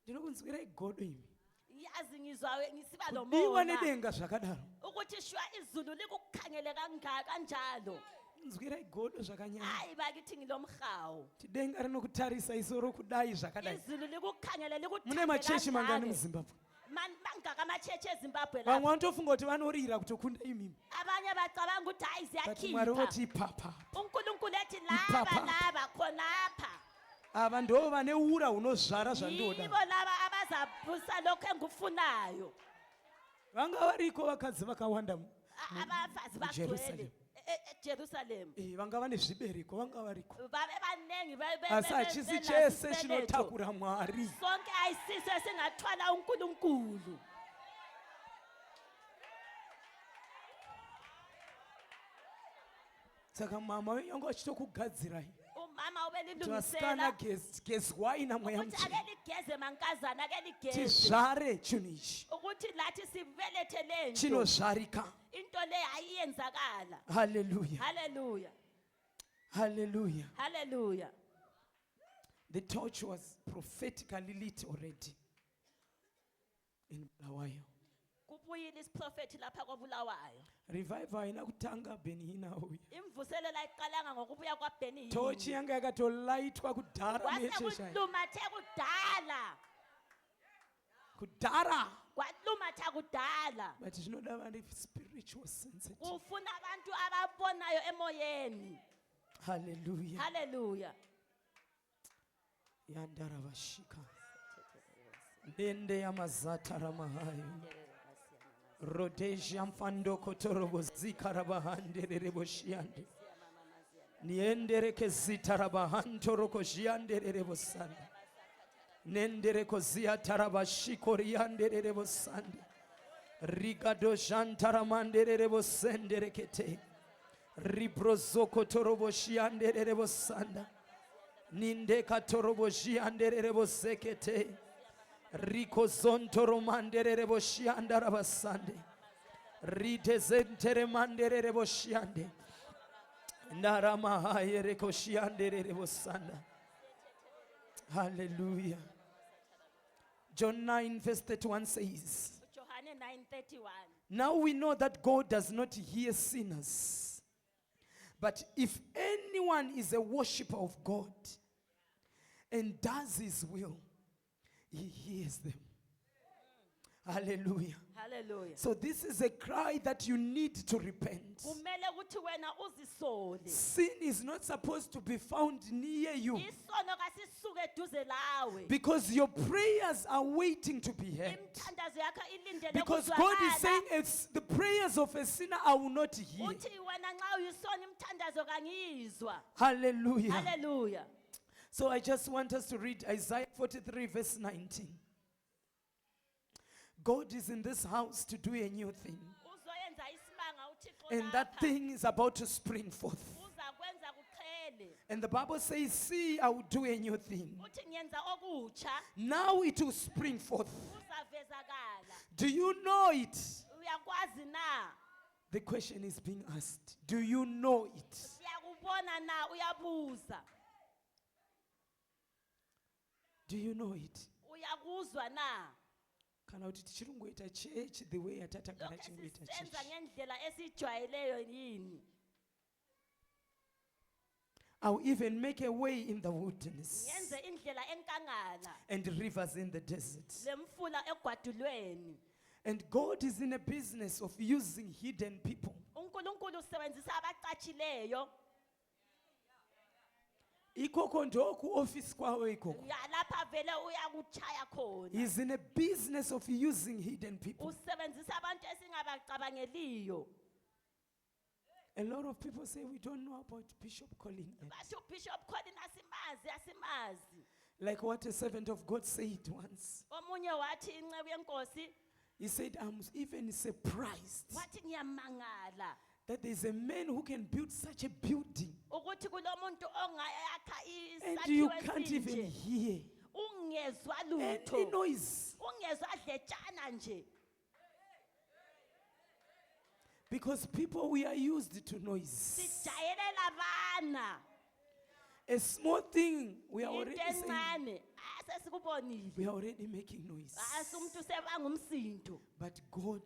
ndinokunzwira igodo imi yazi ngizwa ngisiba kudiwa lomona nedenga zvakadaro ukuthi shwa izulu likukhangele kanjalo nzwira igodo zvakanyanya hayi bakithi ngilomhawu kuti denga rinokutarisa isoro kudai zvakadai izulu likukhangele mune machechi mangani muzimbabwe mangaka amachechi eZimbabwe vamwe lapha vanotofunga kuti vanorira kutokunda imimi abanye bacabanga ukuthi hayi but mwari ziyakhipha voti ipapa uNkulunkulu ethi Ipapa. laba khonapha ava ndo vane ura hunozvara zvandoda yibo laba abazabusa lokho engikufunayo vanga variko vakadzi vakawanda abafazi Jerusalem. bagcwele eJerusalem vanga vane zvibereko vanga variko babe baningi asi hachisi chese chinotakura mwari sonke ayisiso esingathwala uNkulunkulu saka mama yangu achitokugadzira umama twasikana ubelilungisela gezwai na mweya ukuthi mchena ake ligeze mankazana ake ligeze tizvare chinhu ichi ukuthi lathi sibelethe lento chinozvarika. into le ayiyenzakala. Hallelujah. Hallelujah. Hallelujah. Hallelujah. The torch was prophetically lit already in Bulawayo. Kubuyile isiprofethi lapha kwaBulawayo. Revival inakutanga Benihina uya. Imvuselela iqalanga ngokubuya kwaBenihini. Torch yanga yakatolightwa kudhara Kwase necheshaya. kulumathe kudala. Kudhara. Kwalumatha kudala. But zvinoda vanhu spiritual sensitive. Kufuna abantu ababonayo emoyeni. Hallelujah. Hallelujah. Yandara vashika. Dende yamazata ramahayo. Rodeja mfando kotorobo zikarabahande reboshiande. Niendere kezita rabahanto rokoshiande rebosande. Nendere kozia tarabashikoriande rebosande. Rigado jantaramande rebosende rekete. Ribrozoko toroboshiande rebosanda. Ninde katoroboshiande rebosekete. Riko zonto mandere reboshianda rabasande. Rite zentere mandere reboshiande. Naramahaye rekoshiande rebosanda. Hallelujah. John 9 verse 31 says, Johane 9:31. now we know that God does not hear sinners. But if anyone is a worshipper of God and does his will, he hears them. Hallelujah. Hallelujah. So this is a cry that you need to repent. Kumele ukuthi wena uzisole. Sin is not supposed to be found near you Isono kasisuke eduze lawe. because your prayers are waiting to be heard. Imthandazo yakho ilindele Because God is ukuzwakala. saying it's the prayers of a sinner I will not hear. Uthi wena nxa uyisona imthandazo kangiyizwa. Hallelujah. Hallelujah. So I just want us to read Isaiah 43 verse 19. God is in this house to do a new thing. Uzoyenza isimanga uThixo And that lapha. thing is about to spring forth. Uzakwenza kuqhele. And the Bible says, see, I will do a new thing. Uthi ngiyenza okutsha Now it will spring forth. uzavezakala. Do you know it? Uyakwazi na? The question is being asked. Do you know it? Siyakubona na uyabuza. Do you know it? Uyakuzwa na? Kana kuti tichirungoita church the way yatatagara Lokho chingoita sisenza church. ngendlela esijwayeleyo yini? I'll even make a way in the wilderness Ngenze indlela enkangala and rivers in the desert. lemfula egwadulweni. And God is in a business of using hidden people. uNkulunkulu usebenzisa abacatshileyo. Ikoko ndoku office kwawo ikoko. Ya lapha vele uyakuchaya khona. He's in a business of using hidden people. Usebenzisa abantu esingabacabangeliyo. A lot of people say we don't know about Bishop Colin. Bathi uBishop Colin asimazi. Like what a servant of God said once. Omunye wathi inceku yenkosi He said, I'm even surprised wathi ngiyamangala that there's a man who can build such a building ukuthi kulomuntu ongayakha and you isakhiwo can't even esinje. hear Ungezwa any lutho. noise. Ungezwa dletshana nje. Because people, we are used to noise. Sijayelela bana. A small thing, we are Into already saying, encane asesikubonile. we are already making noise. Asumuntu sebanga umsindo. But God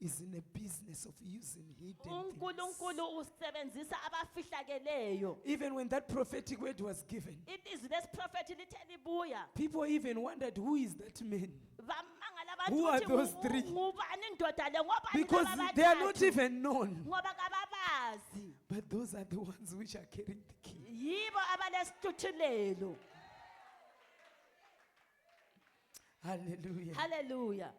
is in a business of using hidden things. uNkulunkulu usebenzisa abafihlakeleyo. Even when that prophetic word was given, Ilizwi lesiprofethi lithe libuya. people even wondered, who is that man? Bamangala Who abantu are ukuthi those three? ngubani indoda le ngobani Because laba they are not bathathu? even known. Ngoba kababazi. But those are the ones which are carrying the key. Yibo abalesituthulelo. Hallelujah. Hallelujah.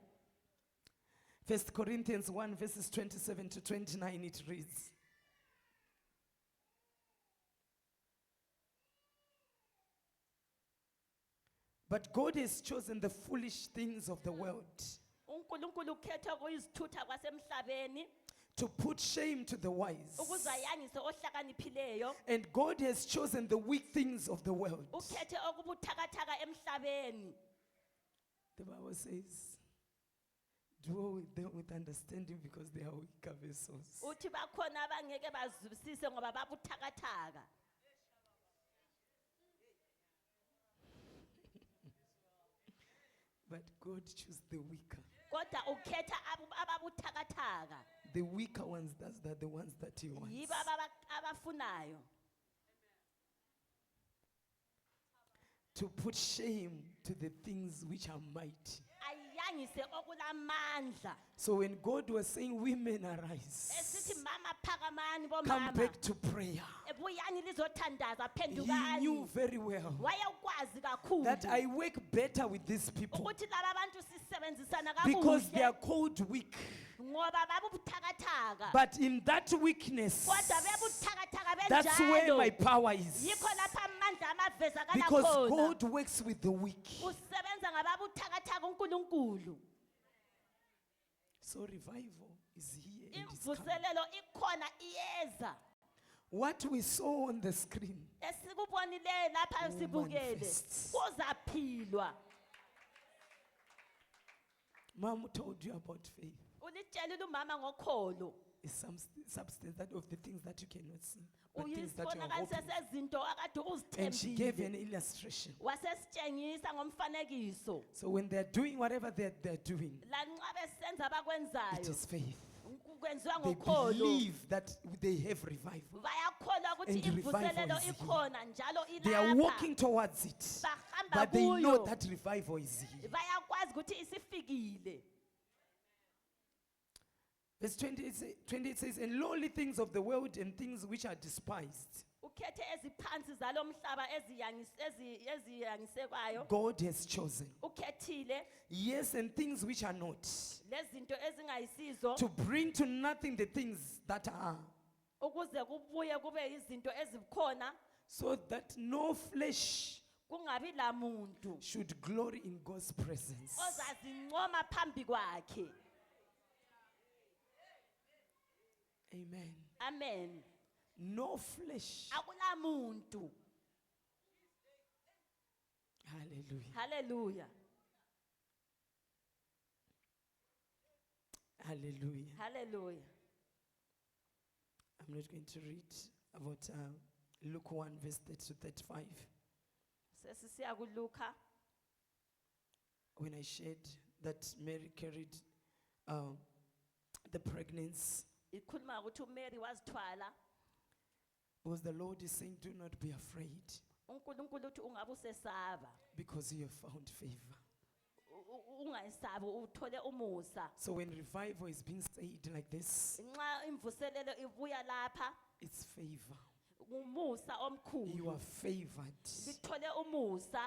1 Corinthians 1 verses 27 to 29 it reads. But God has chosen the foolish things of the world uNkulunkulu ukhetha kuyizithutha kwasemhlabeni to put shame to the wise. ukuze ayangise ohlakaniphileyo, And God has chosen the weak things of the world. ukhethe okubuthakathaka emhlabeni. The Bible says, dwell with them with understanding because they are weaker vessels. Uthi bakhona abangeke bazwisise ngoba babuthakathaka. But God chose the weaker. Kodwa ukhetha ababuthakathaka. The weaker ones, that's the ones that He wants. Yibo abafunayo. To put shame to the things which are mighty. Ayangise okulamandla. So when God was saying, women arise, Esithi mama phakamani come bomama. back to prayer, Ebuyani lizothandaza He knew phendukani. very well Wayekwazi kakhulu. that I work better with these people Ukuthi laba bantu sisebenzisana because they kakuhle are called weak. ngoba babuthakathaka. But in that weakness, Kodwa bebuthakathaka that's where my benjalo. power is. Yikho lapha amandla amaveza Because khona. God works with the weak. Usebenza ngababuthakathaka uNkulunkulu. So revival is here. And it's coming. Imvuselelo ikhona iyeza. What we saw on the screen Esikubonileyo lapha will sibukele. manifest. Kuzaphilwa. Mom told you about faith. Ulitshelile umama ngokholo. It's some substance that of the things that you cannot see, but things that you are Uyisibonakalise hoping. sezinto akade And she gave an uzithembile. illustration. Wasesitshengisa ngomfanekiso. So when they're doing whatever they're doing, La nxa besenza it abakwenzayo is faith. kwenziwa They ngokholo. believe that they have revival. Bayakholwa ukuthi And revival imvuselelo is here. ikhona njalo They are ilapha. walking towards it, Bahamba but they know kuyo. that revival is here. Bayakwazi ukuthi isifikile. Verse 28 says, and lowly things of the world and things which are despised, Ukhethe eziphansi zalomhlaba eziyangisekwayo. God has chosen. Ukhethile Yes, and things which are not, lezinto ezingayisizo to bring to nothing the things that are, ukuze kubuye kube izinto ezikhona so that no flesh kungabi la muntu should glory in God's presence. ozazincoma phambi kwakhe. Amen. Amen. No flesh. Akula muntu. Hallelujah. Hallelujah. Hallelujah. Hallelujah. I'm not going to read about Luke 1, verse 30 to 35. Sesisiya kuLuka. When I shared that Mary carried the pregnancy, Ikhuluma ukuthi uMary wazithwala. because the Lord is saying, do not be afraid, uNkulunkulu uthi ungabe usesaba. because you have found favor. Ungayisabi uthole umusa. So when revival is being said like this, Nxa imvuselelo ibuya lapha it's favor. umusa omkhulu. You are favored. Lithole umusa.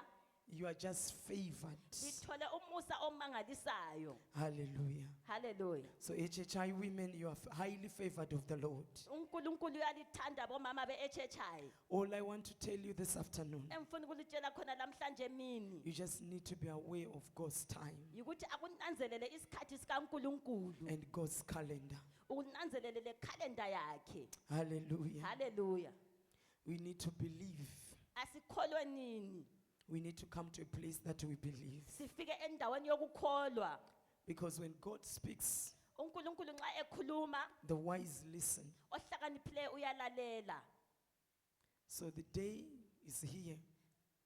You are just favored. Lithole umusa omangalisayo. Hallelujah. Hallelujah. So HHI women, you are highly favored of the Lord. uNkulunkulu uyalithanda bomama beHHI. All I want to tell you this afternoon, Engifuna ukulitshela khona namhlanje emini you just need to be aware of God's time ukuthi akunanzelele isikhathi sikaNkulunkulu. and God's calendar. Unanzelele lekhalenda yakhe. Hallelujah. Hallelujah. We need to believe. Asikholwe nini? We need to come to a place that we believe. Sifike endaweni yokukholwa. Because when God speaks, uNkulunkulu nxa ekhuluma, the wise listen. ohlakaniphileyo uyalalela. So the day is here.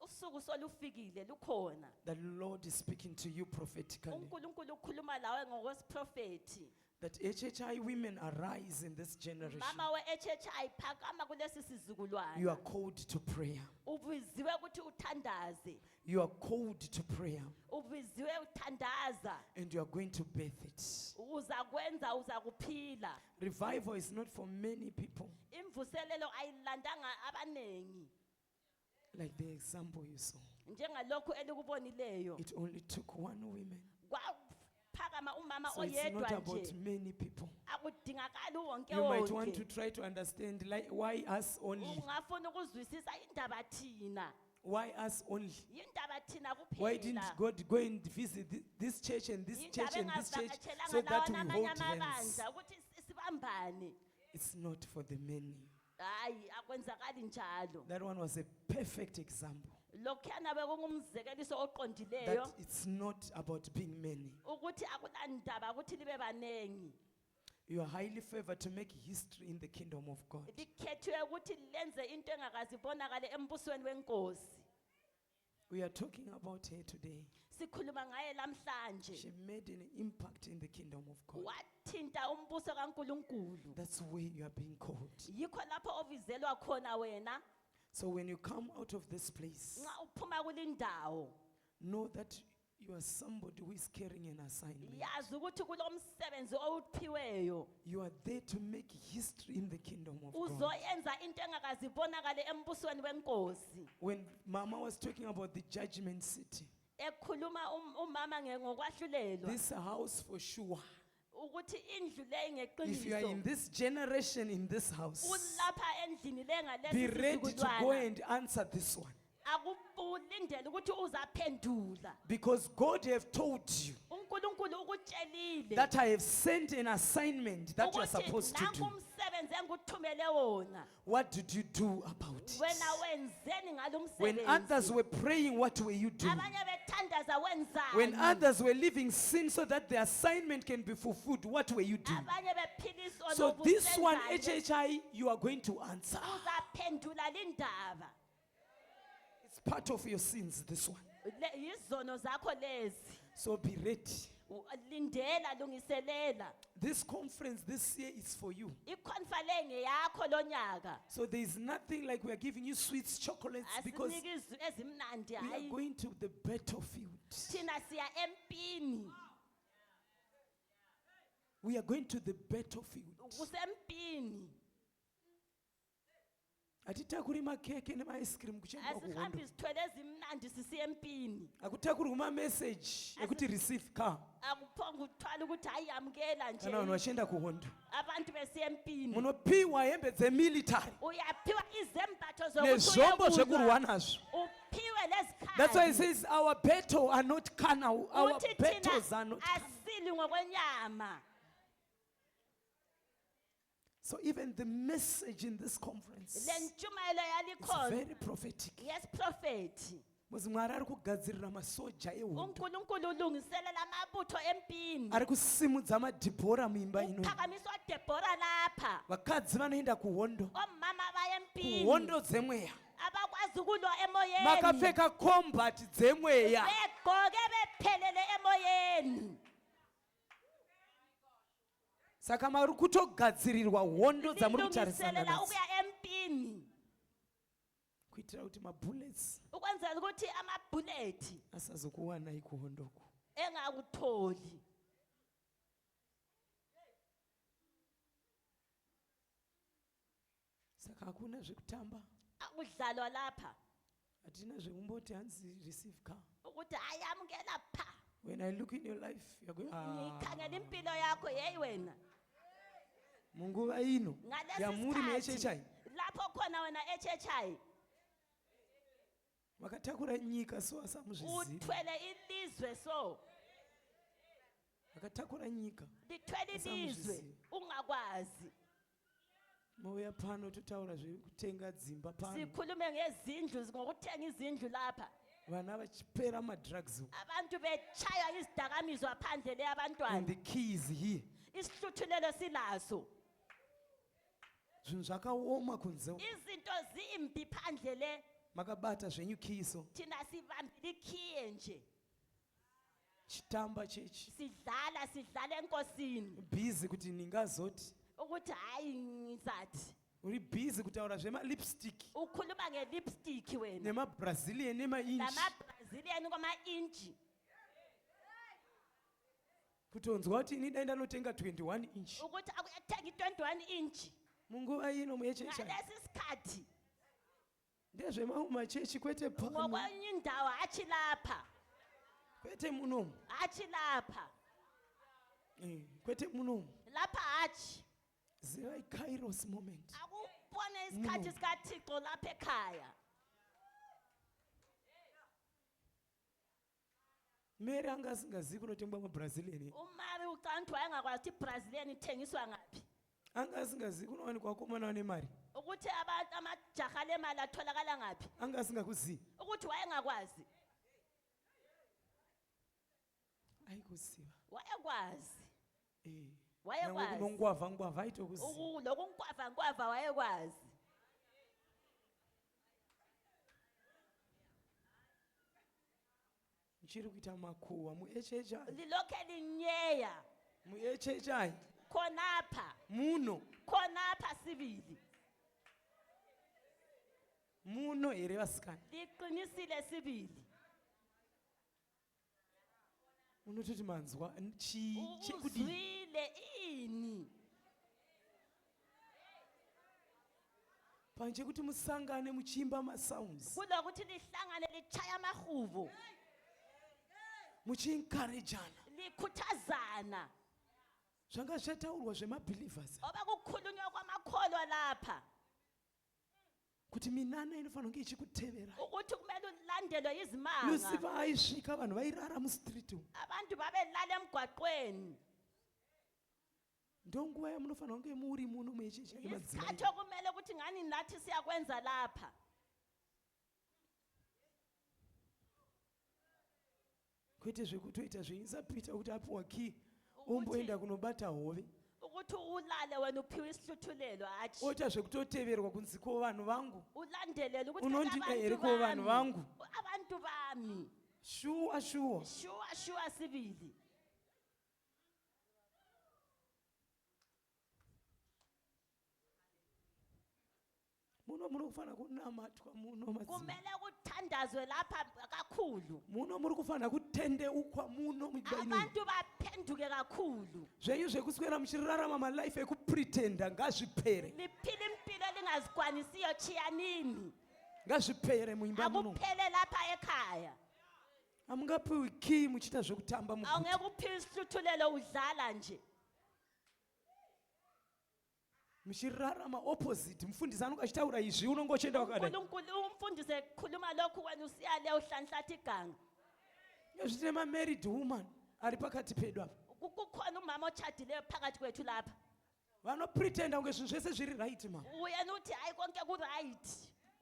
Usuku solufikile lukhona. The Lord is speaking to you prophetically. uNkulunkulu ukhuluma lawe ngokwesiprofeti. That HHI women arise in this generation. Mama weHHI phakama kulesi sizukulwane. You are called to prayer. Ubiziwe ukuthi uthandaze. You are called to prayer. Ubiziwe uthandaza. And you are going to birth it. Uzakwenza uzakuphila. Revival is not for many people. Imvuselelo ayilandanga abanengi. Like the example you saw. Njengalokho elikubonileyo. It only took one woman. Kwaphakama umama So it's oyedwa not about nje. many people. Akudingakali wonke You might want to wonke. try to understand like why us only? Ungafuna ukuzwisisa indaba thina. Why us only? Indaba thina Why didn't kuphela. God go and visit this church and this church Indaba and this church engavakatshelanga so that we lawana hold amanye hands? amabandla ukuthi Kuyafambani. It's not for the many. Hayi akwenzakali njalo. That one was a perfect example. Lokhana bekungumzekeliso That oqondileyo it's not about being many. ukuthi akulandaba ukuthi libe banengi. You are highly favored to make history in the kingdom of God. Likhethiwe ukuthi lenze into engakazi ibonakale embusweni wenkosi. We are talking about her today. Sikhuluma ngaye lamhlanje. She made an impact in the kingdom of God. Wathinta umbuso kaNkuluNkulu. That's where you are being called. Yikho lapho ovizelwa khona wena. So when you come out of this place, Nxa uphuma kulindawo, know that you are somebody who is carrying an assignment. yazi ukuthi kulomsebenzi owuphiweyo. You are there to make history in the kingdom of God. Uzoyenza into engakazi ibonakale embusweni wenkosi. When Mama was talking about the judgment city, Ekhuluma umama ngokwahlulelwa this house for sure. ukuthi indlu leyi If you are in ngeqiniso this generation, in this house, ulapha endlini le be ngalesi ready to go sizukulwana. and answer this one. Akubulindele ukuthi uzaphendula. Because God have told you uNkulunkulu ukutshelile that I have sent an assignment that you are ukuthi supposed to nanku do. umsebenzi engikuthumele wona. What did you do about it? Wena wenzeni ngalo When umsebenzi? others were praying, what were you doing? Abanye bethandaza wenzani? When others were living sin so that the assignment can be fulfilled, what were you doing? Abanye bephila So isono this one, kusenzayo. HHI, you are going to answer. Uzaphendula lindaba. It's part of your sins, this one. Yizono zakho lezi. So be ready. Lindela lungiselela. This conference this year is for you. Ikhonfa ngeyakho lonyaka. So there is nothing like we are giving you sweets, chocolates, because Asinike ezimnandi we are hayi. going to the battlefield. Thina siya empini. We are going to the battlefield. Kusempini. Atitakuri makeke nema ice cream kuchemba kuhondo. Asihambi sithwele ezimnandi sisiya empini. Akutakuri kuma message ekuti receive car. Akuphonga uthwala ukuthi hayi yamkela nje. Kana wachenda kuhondo. Abantu besiya empini. Munopiwa hembe ze military. Uyaphiwa izembatho Nezombo zokuthi zekurwa nazo. uphiwe lezikhali. That's why it says our battle are not carnal. Our Uthi battles thina are not. asili ngokwenyama. So even the message in this conference Le ntshumayelo is yalikhona. very prophetic. Yes prophet. Muzi Mwari ari kugadzirira masoja ehondo. uNkulunkulu ulungiselela amabutho empini. Ari kusimudza madhibhora muimba ino. Uphakamiswa Debora lapha. Vakadzi vanoenda kuhondo. Omama baya empini. Kuhondo dzemweya. Abakwazi ukulwa emoyeni. Makapfeka combat dzemweya. Begqoke bephelele emoyeni. Saka muri kutogadzirirwa hondo dzamuri kutarisana Lilungiselela nadzo. ukuya empini. Kuitira kuti mabullets Ukwenzela ukuthi amabullet asazokuwanai kuhondoko. engakutholi. Saka hakuna zvekutamba. Akudlalwa lapha. Hatina zvekumboti hanzi receive car. Ukuthi ayamukela pha. When I look in your life, you're going, Ngikhangela impilo yakho hey wena. munguva ino yamuri Ngalesi meHHI sikhathi lapho khona wena HHI vakatakura nyika so asamuzviziva. uthwele ilizwe so Vakatakura nyika lithwele ilizwe ungakwazi. mauya pano totaura zvekutenga dzimba pano. Sikhulume ngezindlu ngokuthenga izindlu lapha. Vana vachipera madrugs Abantu bechaya izidakamizwa phandle le and abantwana. the keys here. Isihluthulelo silaso. Zvinhu zvakaoma kunze. Izinto zimbi phandle le. Makabata zvenyu kiso. Thina sivambile ikhiye nje. Chitamba chechi. Sidlala enkosini. Busy kuti ningazoti. Ukuthi hayi ngizathi. Uri busy kutaura zvema-lipstick. Ukhuluma nge-lipstick wena. Nema-Brazilian, nema-inch. Lama-Brazilian kwama-inchi. Kutonzwa kuti ini dai ndanotenga 21 inch. Ukuthi akuyathenga i-21 inch. Munguva ino muHHI. Ngalesi sikhathi. Ndezvemachechi kwete pano. Ngokwenye indawo hathi lapha. Kwete munomu. Hathi lapha. Kwete munomu. Lapha hathi. Ziva iKairos moment. Akubone isikhathi sikaThixo lapha ekhaya. Mary angasingazivi kunotengwa maBrazilian. Umari ucanthi wayengakwazi ukuthi iBrazilian ithengiswa ngaphi. angasingazi kunowani kwakomana wanemali ukuthi abantu amajaha lemali atholakala ngaphi angasingakuzi ukuthi wayengakwazi ayikuziwa wayekwazi wayekwazi ngongwava ayitokuzi lokhu nkwava wayekwazi nchiri kuita makhuwa muechecha lilokhe linyeya muechecha khonapha muno sibili muno here vasikana liqinisile sibili unototi manzwa chekudi uzwile ini panje kuti musangane muchimba masounds kulokuthi lihlangane lichaya amahubo muchiencouragana likhuthazana zvanga zvataurwa zvemabelievers oba kukhulunywa kwamakholwa lapha kuti minana inofanira kunge ichikutevera ukuthi kumele ulandelwe izimanga lucifer aisvika vanhu vairara mustreet abantu babelala emgwaqweni ndonguva yamunofanira kunge muri muno muechecha yemadzimai isikhathi okumele ukuthi ngani nathi siyakwenza lapha kwete zvekutoita zveinsapita kuti apiwa key omboenda kunobata hove ukuthi ulale wena uphiwe isihluthulelo athi ota zvekutoteverwa kunzi ko vanhu vangu ulandelele ukuthi unondida here ko vanhu vangu abantu bami shuwa shuwa sibili muno kufanira kunamatwa muno madzimai kumele kuthandazwe lapha kakhulu muno muri kufanira kutendeukwa muno mubaini abantu baphenduke kakhulu zvenyu zvekuswera muchirarama malife ekupretenda ngazvipere liphila impilo elingazikwanisiyo chiyanini ngazvipere muimba muno akuphele lapha ekhaya amungapiwi key muchita zvekutamba muguta awungeke uphiwe isihluthulelo udlala nje muchirarama opposite mufundisi anonge achitaura izvi unongochenda wakadai uNkulunkulu umfundisi ekhuluma lokhu wena usiyale uhlanhlatha iganga zvitine mamarried woman ari pakati pedu apa kukhona umama ochadileyo phakathi kwethu lapha vanopretenda kunge zvinhu zvese zviri right ma uyena uthi hayi konke ku-right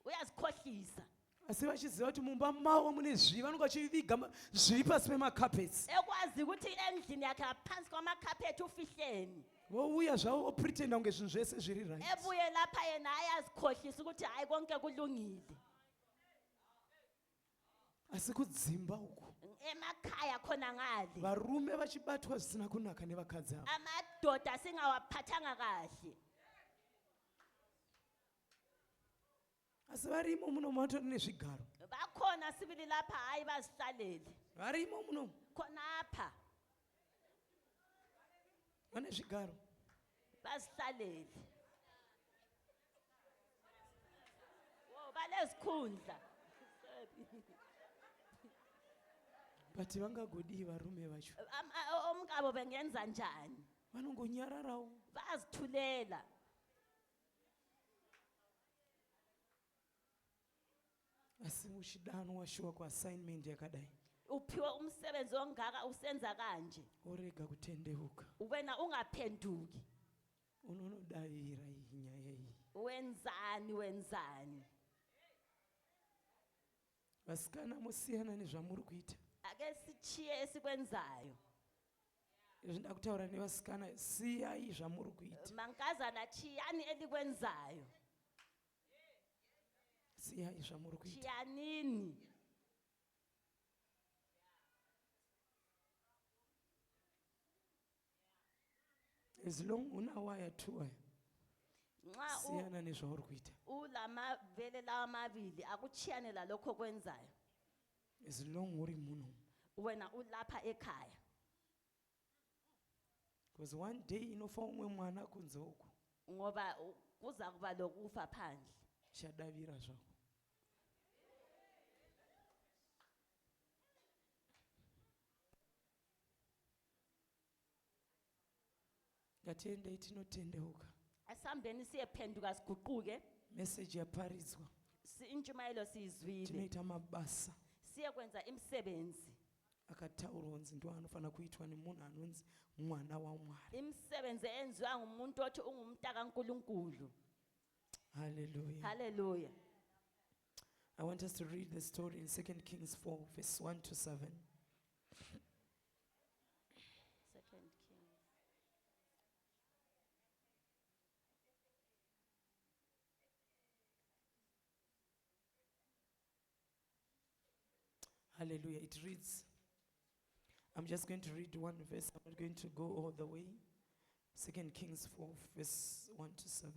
uyazikhohlisa asi vachiziva kuti mumba mavo mune zvivi vanonge vachiviga zvivi pasi pemakapets ekwazi ukuthi endlini yakhe ngaphansi kwamakhapethi ufihleni vouya zvavo vopretenda kunge zvinhu zvese zviri right ebuye lapha yena ayazikhohlisa ukuthi hayi konke kulungile asi kudzimba uku emakhaya khona ngale varume vachibatwa zvisina kunaka nevakadzi avo amadoda singawaphathanga kahle asi varimo muno matori nezvigaro bakhona sibili lapha hayi bazihlalele varimo muno khonapha vane zvigaro bazihlalele balezikhundla but vangagodi varume vacho omkabo bengenza njani vanongonyararawo bazithulela asi uchidanwa shuwa kuassignment yakadai uphiwe umsebenzi ongaka usenza kanje orega kutendeuka wena ungaphenduki unonodavira inyaya iyi wenzani vasikana musiyana nezvamuri kuita ake sichiye esikwenzayo zvinda kutaura nevasikana siyai zvamuri kuita mankazana chiyani elikwenzayo siyai zvamuri kuita chiyanini as long unawaya tuwaya siyana nezvauri kuita ulamavele lawa mabili akuchiyane lalokho kwenzayo as long uri muno wena ulapha ekhaya because one day inofa umwe mwana kunze uku ngoba kuza kuba lokufa phandle chadavira zvako ngatiendei tinotendeuka asihambeni siyephenduka siguquke message yaparidzwa intshumayelo siyizwile tinoita mabasa siyekwenza imisebenzi akataura unzi ndo anofanira kuitwa nemunhu anonzi mwana waMwari. Imisebenzi enziwa ngumuntu othi ungumntaka kaNkulunkulu. Hallelujah. Hallelujah. I want us to read the story in 2 Kings 4, verse 1 to 7. 2 Kings. Hallelujah. It reads, I'm just going to read one verse. I'm not going to go all the way. 2 Kings 4, verse 1 to 7.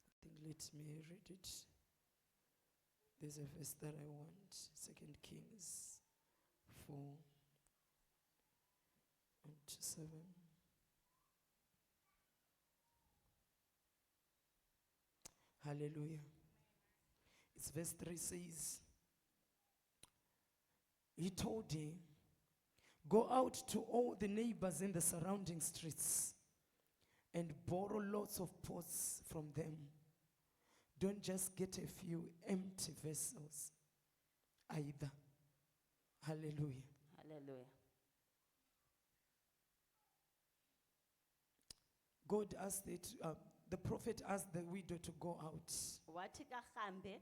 I think let me read it. There's a verse that I want. 2 Kings 4, 1 to 7. Hallelujah. It's verse 3 says, he told him, go out to all the neighbors in the surrounding streets and borrow lots of pots from them. Don't just get a few empty vessels either. Hallelujah. Hallelujah. God asked it, the prophet asked the widow to go out Wathi kahambe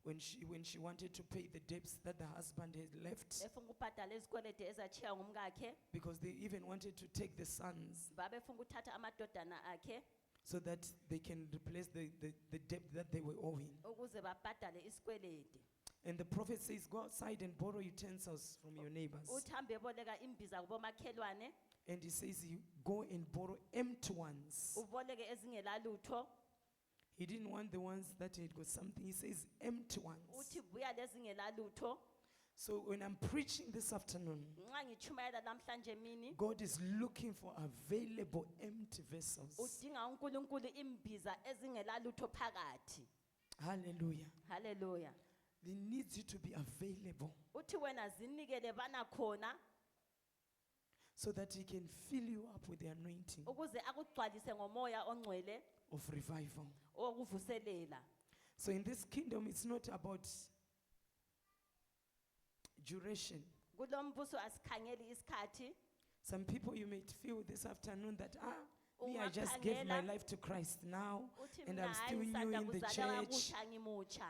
when she wanted to pay the debts that the husband had left, efuna ukubhadala izikwelede ezachiya ngumkakhe because they even wanted to take the sons babefuna ukuthatha amadodana akhe so that they can replace the debt that they were owing. ukuze babhadale isikwelede. And the prophet says, go outside and borrow utensils from your neighbors. Uthambe boleka imbiza kubomakhelwane And he says, you go and borrow empty ones. uboleke ezingela lutho. He didn't want the ones that had got something. He says, empty ones. Uthi buya lezingela lutho. So when I'm preaching this afternoon, Nxa ngichumayela namhlanje mini God is looking for available empty vessels. udinga uNkulunkulu imbiza ezingela lutho phakathi. Hallelujah. Hallelujah. He needs you to be available Uthi wena zinikele bana khona so that he can fill you up with the anointing ukuze akugcwalise ngomoya ongcwele of revival. okuvuselela. So in this kingdom, it's not about duration. Kulombuso asikhangeli isikhathi. Some people you may feel this afternoon that, me, I just gave my Ungakhangela. life to Christ now, Uthi and mina I'm still hayi new ngisanda in the kuzalwa church. kabusha ngimutsha.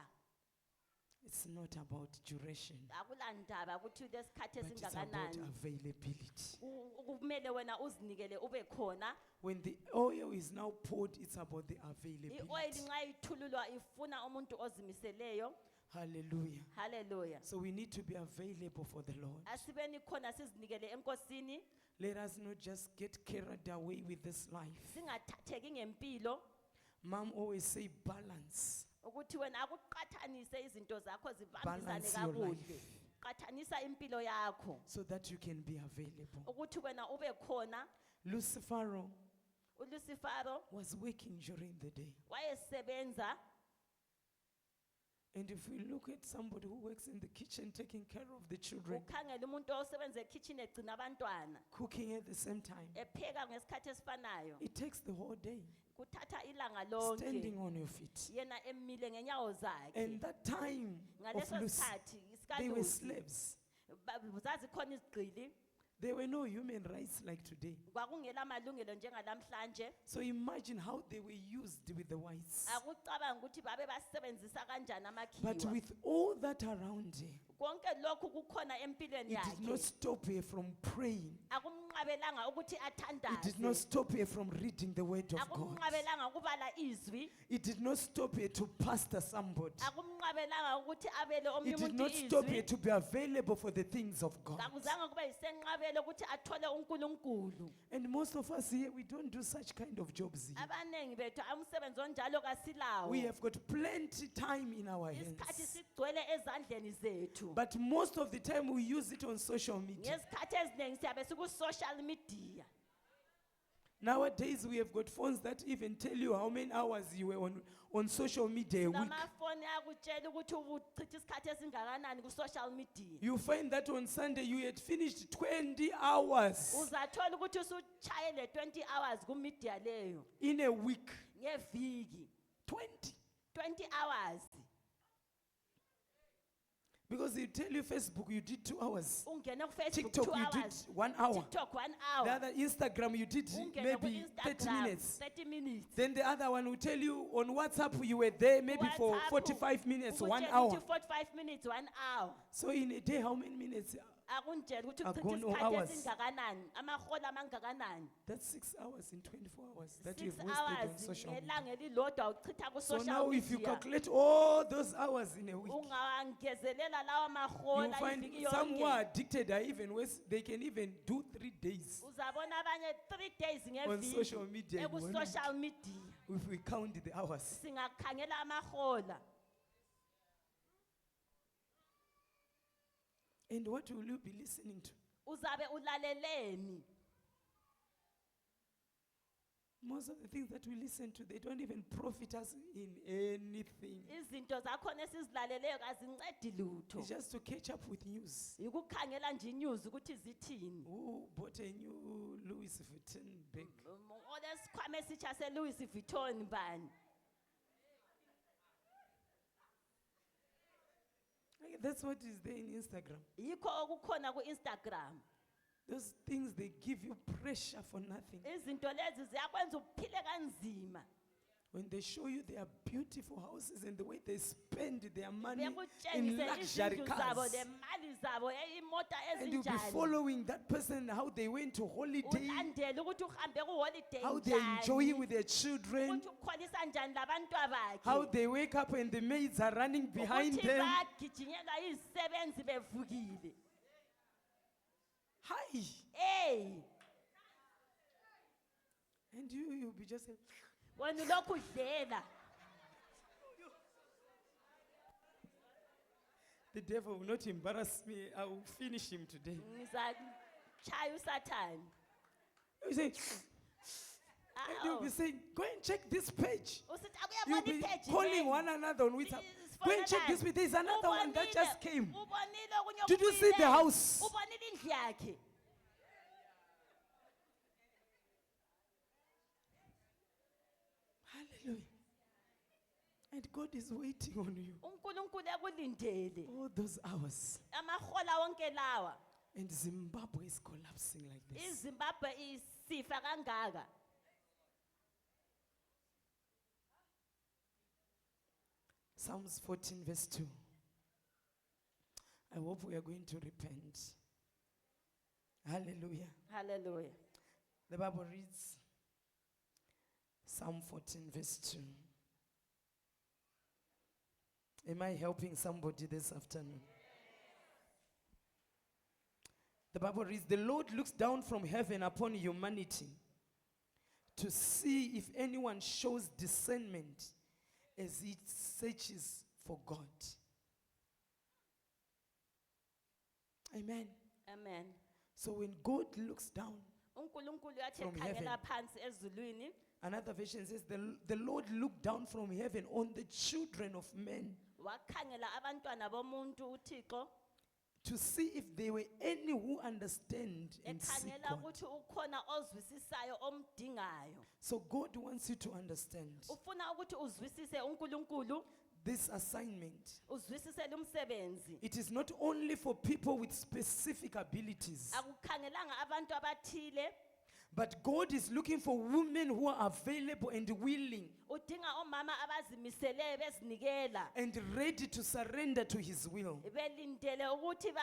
It's not about duration, Akulandaba ukuthi lesikhathi but it's about esingakanani. availability. Kumele wena uzinikele ube khona. When the oil is now poured, it's about the I-oil availability. nxa ithululwa ifuna umuntu ozimiseleyo. Hallelujah. Hallelujah. So we need to be available for the Lord. Asibeni khona sizinikele enkosini. Let us not just get carried away with this life. Singathatheki ngempilo. Mom always say balance. Ukuthi wena akuqathanise izinto zakho zibambisane Balance your kakuhle. life Qathanisa impilo yakho. so that you can be available. Ukuthi wena ube khona. Lucifer uLucifer was working during the day. wayesebenza. And if we look at somebody who works in the kitchen taking care of the children, Ukhangela umuntu osebenza ekitchen egcina abantwana. cooking at the same time, Epheka ngesikhathi esifanayo. it takes the whole day Kuthatha ilanga lonke. standing on your feet. Yena emile ngenyawo zakhe. And that time of Ngaleso Lucy, sikhathi they were isikalusi. slaves. Zazi khona izigqili. There were no human rights like today. Kwakungela amalungelo njengalamhlanje. So imagine how they were used with the whites. Akucabanga ukuthi babe basebenzisa kanjani But amakhiwa. with all that around her, Konke lokhu kukhona empilweni it did not yakhe. stop her from praying. Akumnqabelanga ukuthi It did not athandaze. stop her from reading the word of God. Akumnqabelanga ukubala izwi. It did not stop her to pastor somebody. Akumnqabelanga ukuthi abele omunye It did umuntu not stop her izwi. to be available for the things of God. Akuzange kube yisenqabelo ukuthi athole uNkulunkulu. And most of us here, we don't do such kind of jobs here. Abanengi bethu umsebenzi onjalo kasilawo. We have got plenty time in our Isikhathi hands. sigcwele ezandleni zethu. But most of the time we use it on social media. Ngesikhathi eziningi siyabe siku-social media. Nowadays we have got phones that even tell you how many hours you were on social media a week. Namafoni akutshela ukuthi ubuchitha isikhathi esingakanani ku-social media. You find that on Sunday you had finished 20 hours Uzathola ukuthi usutshayele 20 hours ku-media leyo in a week. ngeviki. 20. 20 hours. Because you tell you Facebook, you did 2 hours. ungene ku-Facebook TikTok, 2 you did hours, 1 hour. TikTok 1 The hour, other Instagram, you did ungene maybe 30 ku-Instagram minutes. 30 minutes. Then the other one will tell you on WhatsApp you were there maybe for WhatsApp, 45 minutes, 1 ukutshela hour. ukuthi 45 minutes 1 hour. So in a day, how many minutes? Akungitshela ukuthi Akuna uchitha isikhathi hours. esingakanani, amahora amangakanani. That's 6 hours in 24 hours that 6 you've wasted on hours social media. ngelanga elilodwa uchitha So ku-social now if you media. calculate all those hours in a week, Ungangezelela lawa you mahola find iviki some who yonke. are addicted are even worse. They can even do 3 days Uzabona abanye 3 days on social ngeviki media. in 1 week, eku-social media. if we count the hours. Singakhangela amahola. And what will you be listening to? Uzabe ulaleleni. Most of the things that we listen to, they don't even profit us in anything. Izinto zakhona esizilaleleyo kazincedi lutho. It's just to catch up with news. Ukukhangela nje news ukuthi zithini. Who bought a new Louis Vuitton bag? Olesikhwama esitsha se-Louis Vuitton bani? That's what is there in Instagram. Yikho okukhona ku-Instagram. Those things, they give you pressure for nothing. Izinto lezi ziyakwenza uphile kanzima. When they show you their beautiful houses and the way they spend their money in Bekutshengise luxury izindlu zabo, cars, nemali zabo, imota and you'll be ezinjani. following that person, how they went to holiday, Ulandele ukuthi uhambe ku-holiday how they're enjoying njani. with their children, Ukuthi ukholisa njani labantwa how bakhe. they wake up and the maids are running behind Ukuthi them. bagijinyelwa izisebenzi bevukile. Hi! Hey, And you'll be just saying, wena ulokhu udlela. the devil will not embarrass me. I will finish him today. Ngizachaya uSathane. You say, and you'll be saying, go and check this page. Usithi You'll akuyabona be ipage calling leli. one another on WhatsApp. Is Go and check fonelani. this page. There's another one that just came. Ubonile okunye Did you see the okubuyileyo. house? Ubonile indlu yakhe. Hallelujah. And God is waiting on you. uNkulunkulu ekulindele. All those hours. Amahola wonke lawa. And Zimbabwe is collapsing like this. iZimbabwe isifa kangaka. Psalms 14 verse 2. I hope we are going to repent. Hallelujah. Hallelujah. The Bible reads Psalm 14 verse 2. Am I helping somebody this afternoon? The Bible reads, the Lord looks down from heaven upon humanity to see if anyone shows discernment as he searches for God. Amen. Amen. So when God looks down, uNkulunkulu yathi From ekhangela heaven. phansi ezulwini, another version says, the Lord looked down from heaven on the children of men wakhangela abantwana bomuntu uThixo, to see if there were any who understand and seek ekhangela God. ukuthi ukhona ozwisisayo omdingayo. So God wants you to understand Ufuna ukuthi uzwisise uNkulunkulu, this assignment. uzwisise lumsebenzi. It is not only for people with specific abilities, Akukhangelanga abantu abathile, but God is looking for women who are available and willing udinga omama abazimiseleyo bezinikela, and ready to surrender to His will. belindele ukuthi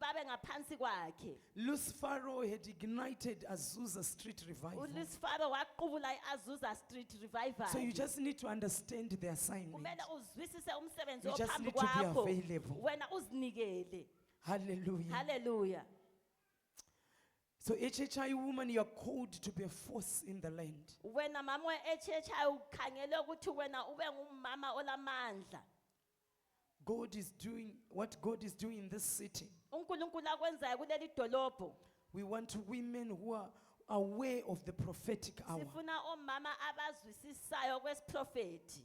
babe ngaphansi kwakhe. Lucifero had ignited Azusa Street Revival. uLucifer waqubula iAzusa Street Revival. So you just need to understand the assignment. kumele uzwisise umsebenzi You just ophambi need to be kwakho. available. Wena uzinikele. Hallelujah. Hallelujah. So HHI woman, you are called to be a force in the land. Wena mama we-HHI ukhangele ukuthi wena ube ngumama olamandla. God is doing what God is doing in this city. uNkulunkulu akwenzayo kuleli dolobho. We want women who are aware of the prophetic hour. Sifuna omama abazwisisayo kwesiprofeti.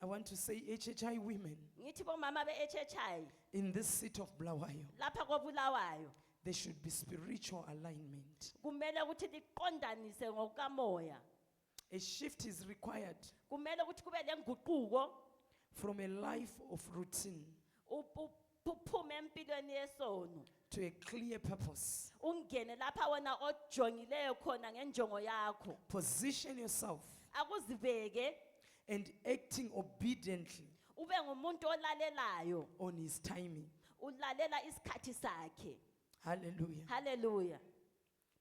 I want to say HHI women Ngithi bomama be-HHI in this city of Blawayo, lapha koBulawayo there should be spiritual alignment. kumele ukuthi liqondanise ngokukamoya. A shift is required Kumele ukuthi kube lenguquko from a life of routine uphume empilweni yesono to a clear purpose. ungene lapha wena ojongileyo khona ngenjongo yakho Position yourself akuzibeke and acting obediently ube ngumuntu olalelayo on his timing. ulalela isikhathi sakhe Hallelujah. haleluya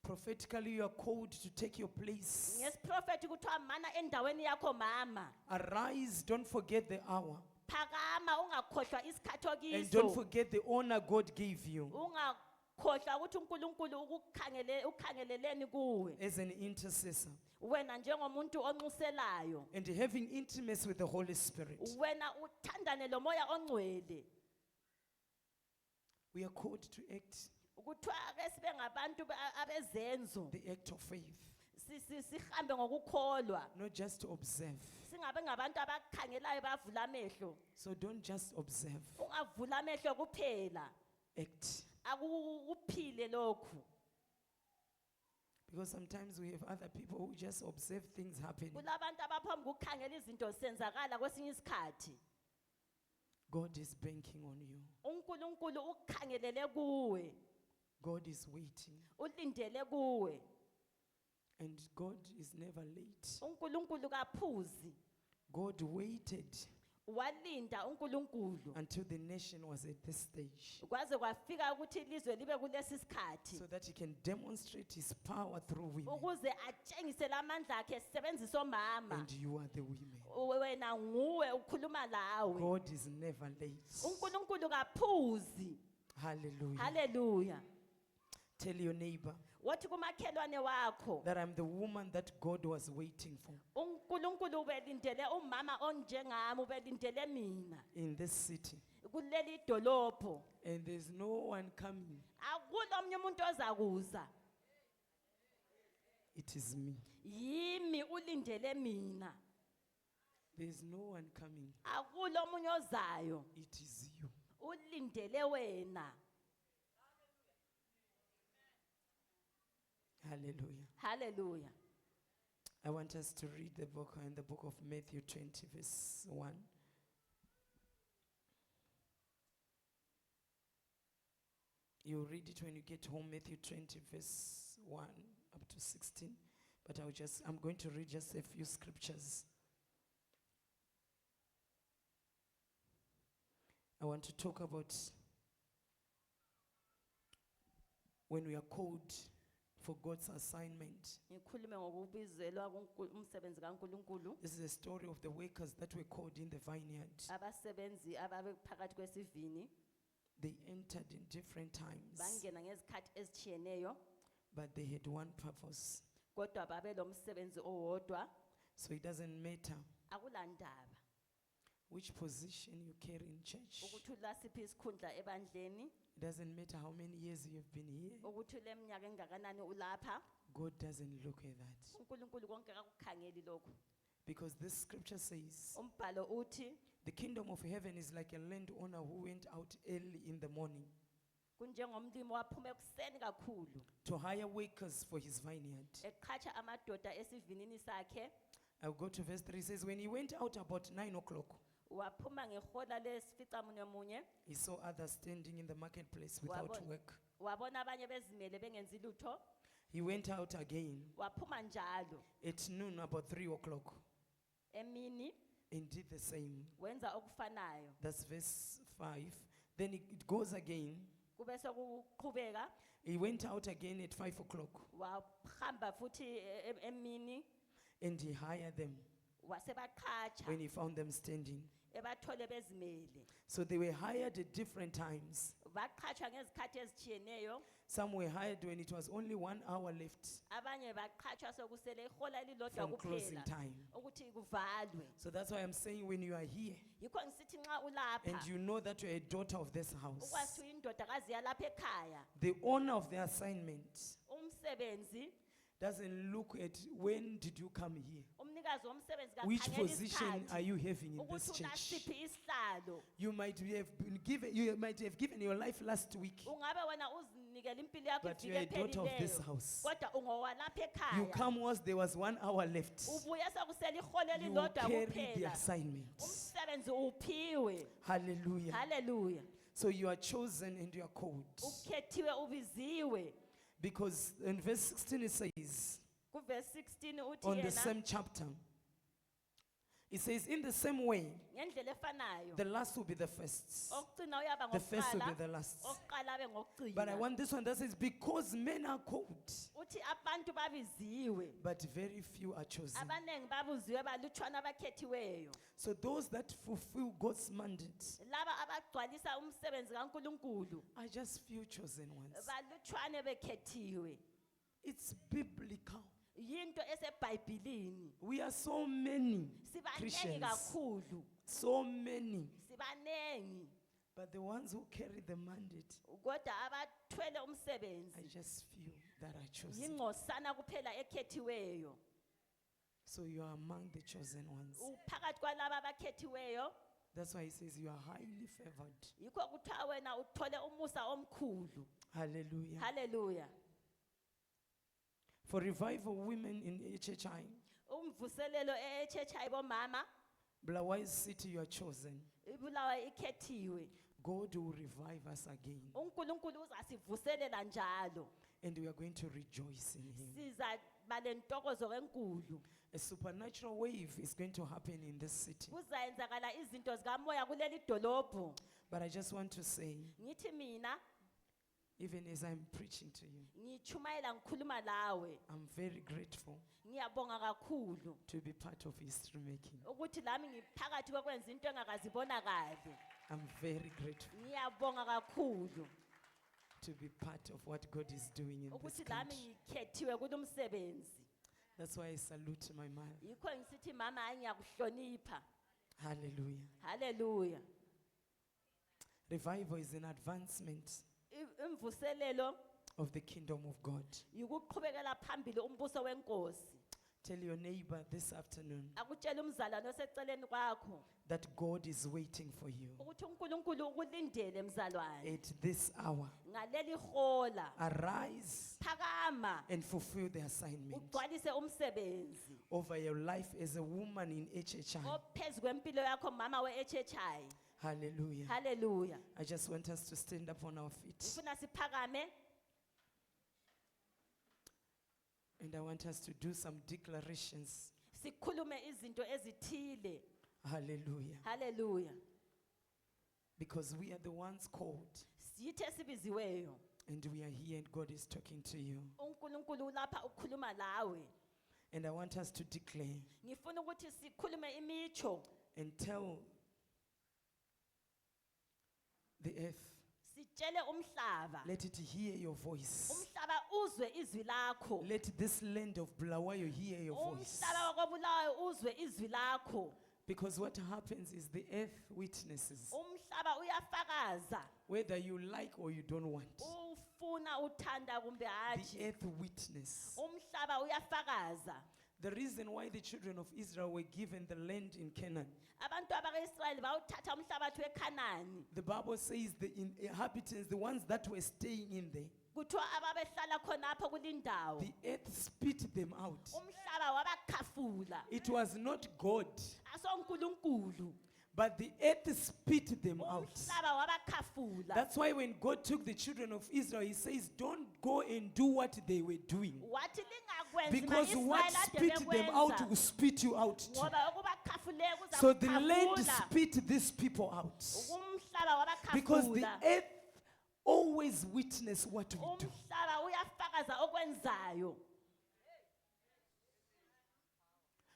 Prophetically, you are called to take your place. ngesiprofeti kuthiwa mana endaweni yakho mama Arise, don't forget the hour. phakama ungakhohlwa isikhathi And don't okiso forget the honor God gave you ungakhohlwa ukuthi uNkulunkulu ukukhangeleleni kuwe as an intercessor wena njengomuntu onxuselayo and having intimacy with the Holy Spirit. wena uthandane lomoya ongcwele We are called to act kuthiwa ke sibe ngabantu abezenzo the act of faith, sihambe ngokukholwa not just to observe. singabe ngabantu abakhangelayo bavula amehlo So don't just observe, ungavula amehlo kuphela act. akukuphile lokhu Because sometimes we have other people who just observe things happening. kulabantu abaphambi ukukhangela izinto senzakala kwesinye isikhathi God is banking on you. uNkulunkulu ukukhangelele kuwe God is waiting. ulindele kuwe And God is never late. uNkulunkulu kaphuzi God waited walinda uNkulunkulu until the nation was at this stage kwaze kwafika ukuthi ilizwe libe kulesi sikhathi so that he can demonstrate his power through women. ukuze atshengise lamandla akhe sisebenzisa omama And you are the women. wena nguwe ukhuluma lawe God is never late. uNkulunkulu kaphuzi Hallelujah. haleluya Tell your neighbor wathi kumakhelwane wakho that I'm the woman that God was waiting for uNkulunkulu ubelindele umama onjengami ubelindele mina in this city. kuleli dolopho And there's no one coming. akulo omnye umuntu ozakuza It is me. yimi ulindele mina There's no one coming. akulo omunye ozayo It is you. ulindele wena Hallelujah. haleluya I want us to read the book in the book of Matthew 20, verse 1. You read it when you get home, Matthew 20, verse 1 up to 16. But I'm going to read just a few scriptures. I want to talk about when we are called for God's assignment. ngikhulume ngokubizelwa umsebenzi kaNkulunkulu This is a story of the workers that were called in the vineyard. abasebenzi ababephakathi kwesivini They entered in different times, bangena ngezikhathi ezitshiyeneyo but they had one purpose. kodwa babelomsebenzi owodwa So it doesn't matter akulandaba which position you carry in church. ukuthi ulasiphi isikhundla ebandleni It doesn't matter how many years you have been here. ukuthi leminyaka engakanani ulapha God doesn't look at that. uNkulunkulu konke akakukhangeli lokho Because this scripture says, umbhalo uthi the kingdom of heaven is like a landowner who went out early in the morning kunjengomlimi waphuma ekuseni kakhulu to hire workers for his vineyard. eqhatsha amadoda esivinini sakhe I'll go to verse 3. It says, when he went out about 9 o'clock, waphuma ngehola lesificamunwemunye he saw others standing in the marketplace without Wabona- work. wabona abanye bezimele bengenzi lutho He went out again waphuma njalo at noon about 3 o'clock emini and did the same. wenza okufanayo That's verse 5. Then it goes again. kube sokuqhubeka He went out again at 5 o'clock wahamba futhi emini and he hired them wasebaqhatsha when he found them standing. ebathole bezimele So they were hired at different times. baqhatsha ngezikhathi ezitshiyeneyo Some were hired when it was only 1 hour left abanye baqhatsha sokusele ihola elilodwa from closing kuphela time. ukuthi kuvalwe So that's why I'm saying when you are here yikho ngisithi nxa and ulapha you know that you're a daughter of this house, ukwazi uyindodakazi yalapha ekhaya the owner of the assignment umsebenzi doesn't look at when did you come here. umnikazi womsebenzi Which kakhangela position are isikhathi you having in this ukuthi church? unasiphi isihlalo You might have given your life last week. ungabe wena uzinikele uzinikela impilo yakho but you are a ivike daughter of this ephelileyo house. kodwa ungowalapha You ekhaya come whilst there was 1 hour left. ubuye sekusele iholo You elilodwa carry the kuphela assignment. umsebenzi uphiwe Hallelujah. haleluya So you are chosen and you are called. ukhethiwe ubiziwe Because in verse 16 it says, kuverse 16 uthi on the yena same chapter, it says, in the same way, ngendlela efanayo the last will be the first. okugcina uyaba The first will be ngokuqala the last. okuqala abe But I ngokugcina want this one that says, because men are called, uthi abantu babiziwe but very few are chosen. abaningi babuziwe balutshwana abakhethiweyo So those that fulfill God's mandate laba abagcwalisa umsebenzi kaNkuluNkulu are just few chosen ones. balutshwane bekhethiwe It's biblical. yinto esebhayibhilini We are so many sibanengi Christians, kakhulu so many. sibanengi But the ones who carry the mandate kodwa abathwele are umsebenzi just few that are chosen. yingcosana kuphela ekhethiweyo So you are among the chosen ones. uphakathi kwalaba abakhethiweyo That's why he says you are highly favored. yikho kuthiwa wena uthole umusa omkhulu Hallelujah. haleluya For revival women in HHI, umvuselelo e-church ayibomama Blawais City, you are chosen. ibulawa ikhethiwe God will revive us again. uNkulunkulu uzasivuselela njalo And we are going to rejoice in him. siza balentokozo enkulu A supernatural wave is going to happen in this city. kuzayenzakala izinto zikamoya kuleli dolobho But I just want to say, ngithi mina even as I'm preaching to you, ngichumayela ngikhuluma lawe I'm very grateful ngiyabonga kakhulu to be part of history making. ukuthi lami ngiphakathi kokwenza into engakazibonakali I'm very grateful ngiyabonga kakhulu to be part of what God is doing in this ukuthi lami country. ngikhethiwe kulomsebenzi That's why I salute my mother. yikho ngisithi mama hayi ngiyakuhlonipha Hallelujah. haleluya Revival is an advancement imvuselelo of the kingdom of God. yikuqhubekela phambili umbuso wenkosi Tell your neighbor this afternoon akutshela umzalwane oseceleni kwakho that God is waiting for you ukuthi uNkulunkulu ukulindele mzalwane at this hour. ngaleli hola Arise phakama and fulfill the assignment ugcwalise umsebenzi over your life as a woman in HHI. ophezulu kwempilo yakho mama we-HHI Hallelujah. haleluya I just want us to stand up on our feet. ngifuna siphakame And I want us to do some declarations. sikhulume izinto ezithile Hallelujah. haleluya Because we are the ones called. siyithe sibiziweyo And we are here and God is talking to you. uNkulunkulu lapha ukhuluma lawe And I want us to declare ngifuna ukuthi sikhulume imicho and tell the earth, sitshele umhlaba let it hear your voice. umhlaba uzwe izwi lakho Let this land of Bulawayo hear your voice. umhlaba wakobulawayo uzwe izwi lakho Because what happens is the earth witnesses, umhlaba uyafakaza whether you like or you don't want. ufuna uthanda kumbe The hathi earth witness. umhlaba uyafakaza The reason why the children of Israel were given the land in Canaan, abantu abakaIsrayeli bawuthatha umhlabathi weKhanani the Bible says the inhabitants, the ones that were staying in there, kuthiwa ababehlala khonapho kulindawo the earth spit them out. umhlaba wabakhafula It was not God, asonkulunkulu but the earth spit them out. umhlaba wabakhafula That's why when God took the children of Israel, he says, don't go and do what they were doing. wathi lingakwenzi Because what ma-Israyeli ade spit them out bekwenza will spit you out too. ngoba okubakhafule So the land kuzakukhafula spit these people out. umhlaba Because the wabakhafula earth always witness what we do. umhlaba uyafakaza okwenzayo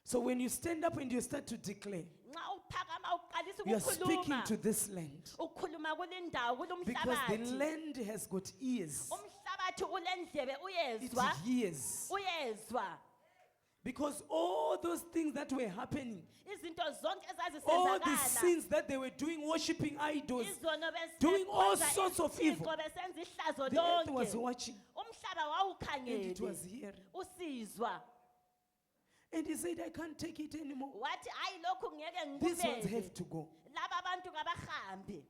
So when you stand up and you start to declare, nxa uphakama uqalisa you are speaking ukukhuluma to this land. ukhuluma kulindawo Because the kulumhlabathi land has got ears. umhlabathi ulendlebe It uyezwa hears. uyezwa Because all those things that were happening, izinto zonke all the ezazisenzakala sins that they were doing, worshiping idols, izono doing all besenza sorts of isithixo, evil. besenza ihlazo the earth was lonke watching umhlaba and it was wawukhangele hearing. usizwa And he said, I can't take it anymore. wathi hayi lokhu ngeke These ones ngikubeke have to go. laba abantu kabahambe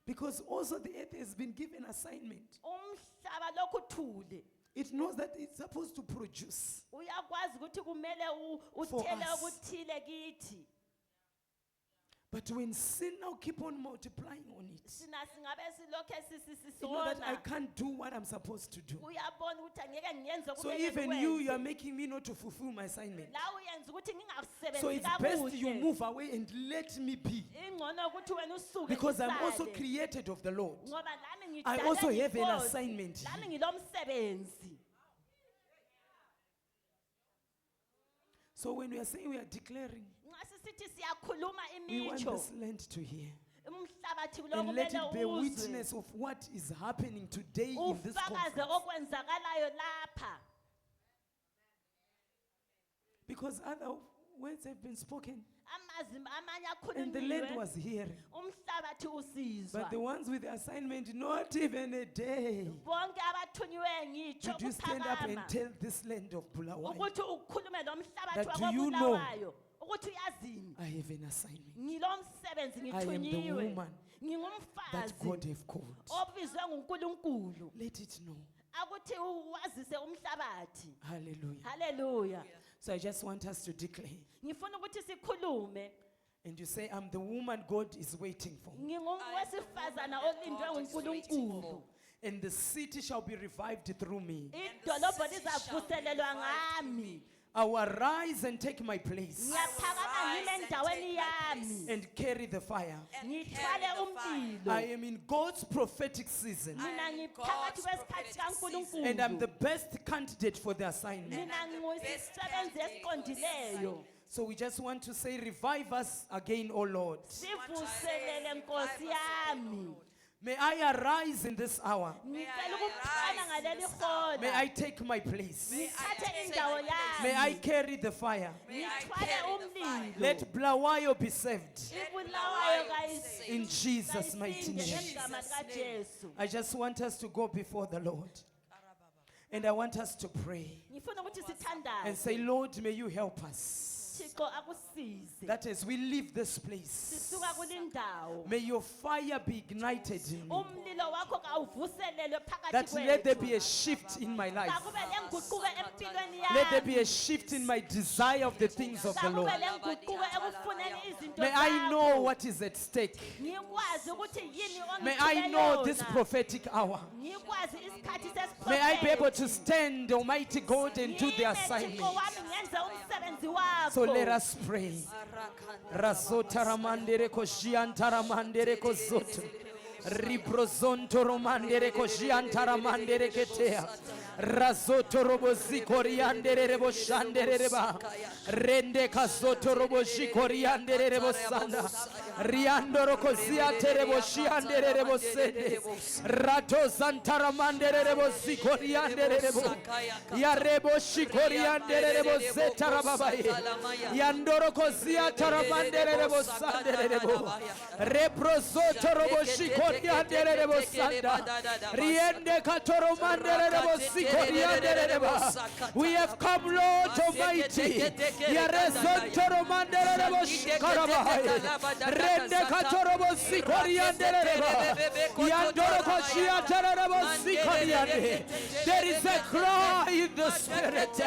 Because also the earth has been given assignment. Umhlaba lokhu uthule. It knows that it's supposed to produce. Uyakwazi ukuthi kumele For uthele us. okuthile kithi. But when sin now keep on multiplying on it, Sina singabe silokhe you know that I sisona. can't do what I'm supposed to do. Uyabona ukuthi angeke ngiyenze So okumele even ngikwenze. you are making me not to fulfill my assignment. La uyenza ukuthi So ngingakusebenzi it's best you kakuhle. move away and let me be. Ingcono ukuthi wena usuke Because I'm also usale. created of the Lord. Ngoba nami I ngidalwe also have an yinkosi. assignment. Nami ngilomsebenzi. So when we are saying we are declaring, Nxa sisithi siyakhuluma we want imitsho. this land to hear. Umhlabathi kulo And let kumele it bear uzwe. witness of what is happening today in this Ufakaze conference. okwenzakalayo lapha. Because other words have been spoken Amazwi amanye and the land akhulunywe. was hearing. Umhlabathi usizwa. But the ones with the assignment, not even a day. Bonke abathunyiwe ngitsho Did you stand up and kuphakama. tell this land of Bulawayo, Ukuthi ukhulume lo mhlabathi that do you know wakobulawayo. Ukuthi uyazini. I have an assignment Ngilomsebenzi I am the ngithunyiwe. woman that God Ngingumfazi have called? obizwe nguNkulunkulu. Let it know. Akuthi uwazise umhlabathi. Hallelujah. Hallelujah. So I just want us to declare. Ngifuna ukuthi sikhulume. And you say, I'm the woman God is waiting for. Ngingowesifazana olindwe nguNkulunkulu. And the city shall be revived through me. Idolobho lizavuselelwa ngami. I will arise and take my place Ngiyaphakama ngime endaweni yami. and carry the fire. Ngithwale umlilo. I am in God's prophetic season. Mina ngiphakathi kwesikhathi And I'm the kaNkulunkulu. best candidate for the assignment. Mina ngiyisisebenzi esiqondileyo. So we just want to say, revive us again, O Lord. Sivuselele Nkosi yami. May I arise in this hour. Ngicela ukuphana ngaleli hola. May I take my place. Ngithathe indawo yami. May I carry the fire. Ngithwale umlilo. Let Bulawayo be saved. Ibulawayo kayisi- In Jesus' mighty kayisinde name. ngegama likaJesu. I just want us to go before the Lord. And I want us to pray Ngifuna ukuthi and sithandane. say, Lord, may you help us. Thixo akusize. That as we leave this place, Sisuka kulindawo. may your fire be ignited in me. Umlilo wakho kawuvuselelwe phakathi That let there kwethu. be a shift in my life. Kakube lenguquko empilweni Let there be yami. a shift in my desire of the things of the Kakube Lord. lenguquko ekufuneni izinto May I zakho. know what is at stake. Ngikwazi ukuthi yini May I know this ongithule prophetic hour. yona. Ngikwazi isikhathi sesiprofethi. May I be able to stand, Almighty God, and do the Yimi assignment. Thixo wami ngenze umsebenzi wakho. So let us pray. Razota ramandere koshianta ramandere kozoto. Ribrozonto romandere koshianta ramandere ketea. Razoto robozi koriandere rebo shandere reba. Rende kazoto roboshi koriandere rebo sanda. Riandoro kozia terebo shiandere rebo sende. Rato zantara mandere rebo zikoriandere rebo. Ya rebo shikoriandere rebo zetara babaye. Yandoro kozia taramandere rebo sandere rebo. Reprozoto robo shikoriandere rebo sanda. Riende katoro mandere rebo sikoriandere rebo. We have come, Lord Almighty. Yarezonto romandere rebo shikarabaye. Rende katorobo sikoriandere rebo. Yandoro koshia terebo sikoriande. There is a cry in the spirit.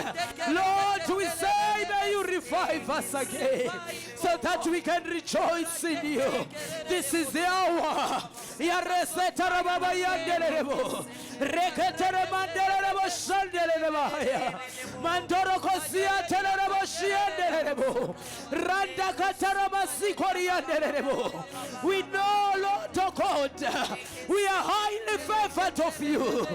Lord, we say, may you revive us again so that we can rejoice in you. This is the hour. Yareseta rababa yandere rebo. Reketere mandere rebo shandere rebo. Mandoro kosia tere rebo shiandere rebo. Randa katarama sikoriandere rebo. We know, Lord oh God, we are highly favored of you.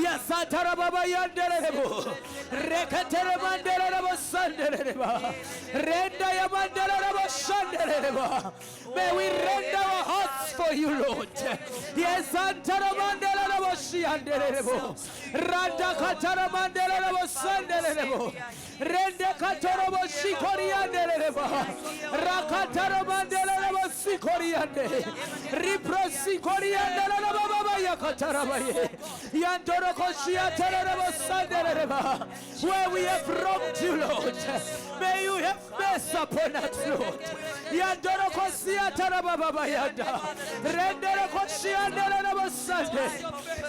Yasatara baba yandere rebo. Reketere mandere rebo sandere rebo. Renda ya mandere rebo shandere rebo. May we render our hearts for you, Lord. Yes, antara mandere rebo shiandere rebo. Randa katara mandere rebo sandere rebo. Rende katorobo shikoriandere rebo. Rakatara mandere rebo sikoriande. Ripro sikoriandere rebo baba yakatara baye. Where we have wronged you, Lord, may you have mercy upon us, Lord.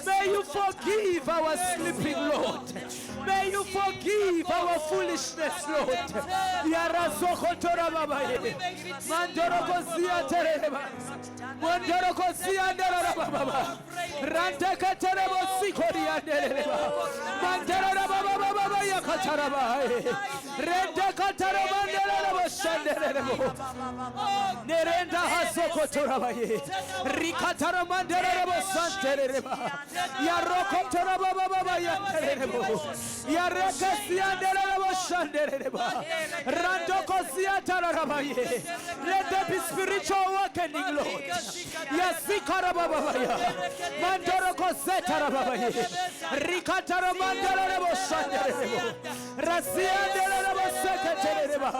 May you forgive our sleeping, Lord. May you forgive our foolishness, Lord. Nerenda hasoko torabaye rikatara mandere rebo santere reba ya roko torababa baba ya rebo ya rekasi andere rebo shandere reba randoko siatara rabaye. Let there be spiritual awakening, Lord. Ya sikara baba ya mandoro kosetara baba ye rikatara mandere rebo shandere rebo rasiandere rebo sekete reba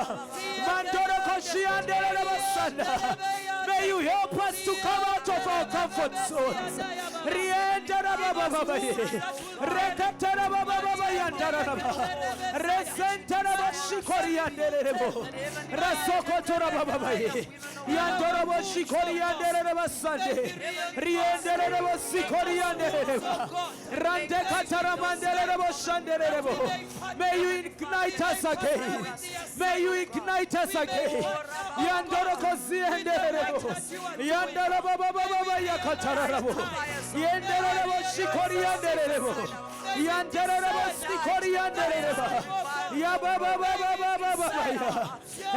mandoro koshiandere rebo sanda. May you help us to come out of our comfort zones. Riendera baba baba ye rekatara baba baba yandara baba resentara bashikori yandere rebo rasoko tora baba baba ye yandora bashikori yandere rebo sande riendere rebo sikori yandere rebo rande katara mandere rebo shandere rebo. May you ignite us again. May you ignite us again. Yandora kosi yandere rebo yandara baba baba yakatara rebo yandere rebo sikori yandere rebo yandere rebo sikori yandere rebo ya baba baba baba baba ya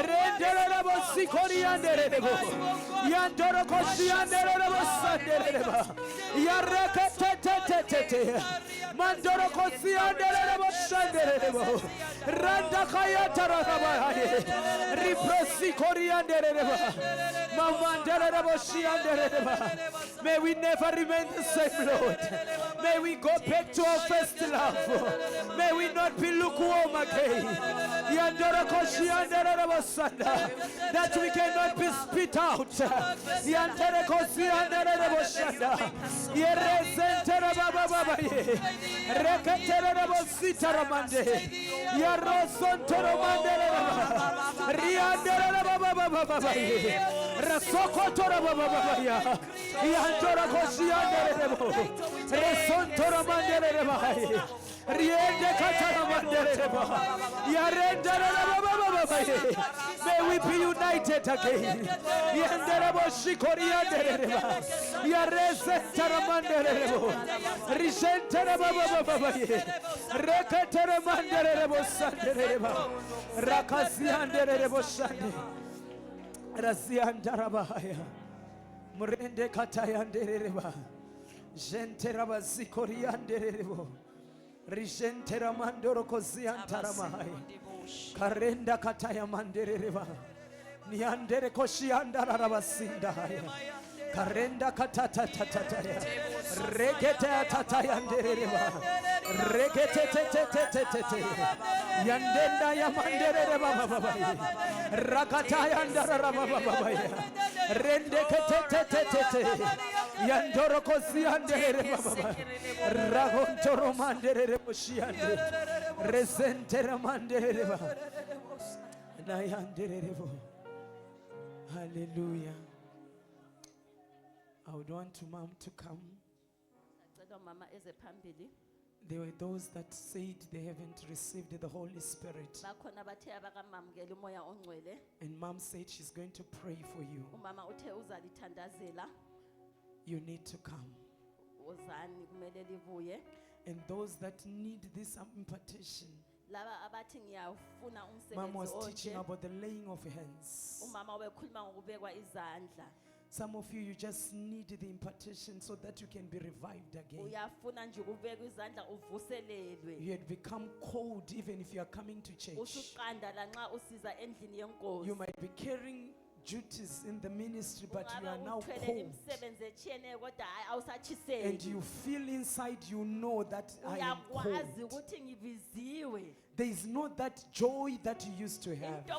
rendere rebo sikori yandere rebo yandora kosi yandere rebo sandere rebo ya rekete mandoro kosi yandere rebo sandere rebo randa kaya tarababa riprosi kori yandere rebo mamandere rebo shiandere rebo. May we never remain the same, Lord. May we go back to our first love. May we not be lukewarm again. That we cannot be spit out. Yantora koshi andere rebo resontora mandere rebo riende katara mandere rebo yarende rebo. May we be united again. Yandere rebo shikori yandere rebo yarese tara mandere rebo risente rebo rekatara mandere rebo sandere rebo rakasi yandere rebo shande rasi andara bahaya. Murende katayandereba jentera bazikoriyanderebo rijentera mandoro koziantaramahai karenda katayamandereba niandere koshiandara basindahaya karenda katatatataya regete tatayandereba regete yandenda yamandereba baba rakatayandara baba rende kete yandoro koziandereba baba ragontoro mandereba shiande resentera mandereba nayandereba. Hallelujah. I would want to mom to come. There were those that said they haven't received the Holy Spirit. And mom said she's going to pray for you. You need to come. And those that need this impartation, mom was teaching about the laying of hands. Some of you, you just need the impartation so that you can be revived again. You had become cold even if you are coming to church. You might be carrying duties in the ministry, but you are now cold. And you feel inside, you know that I am cold. There is not that joy that you used to have.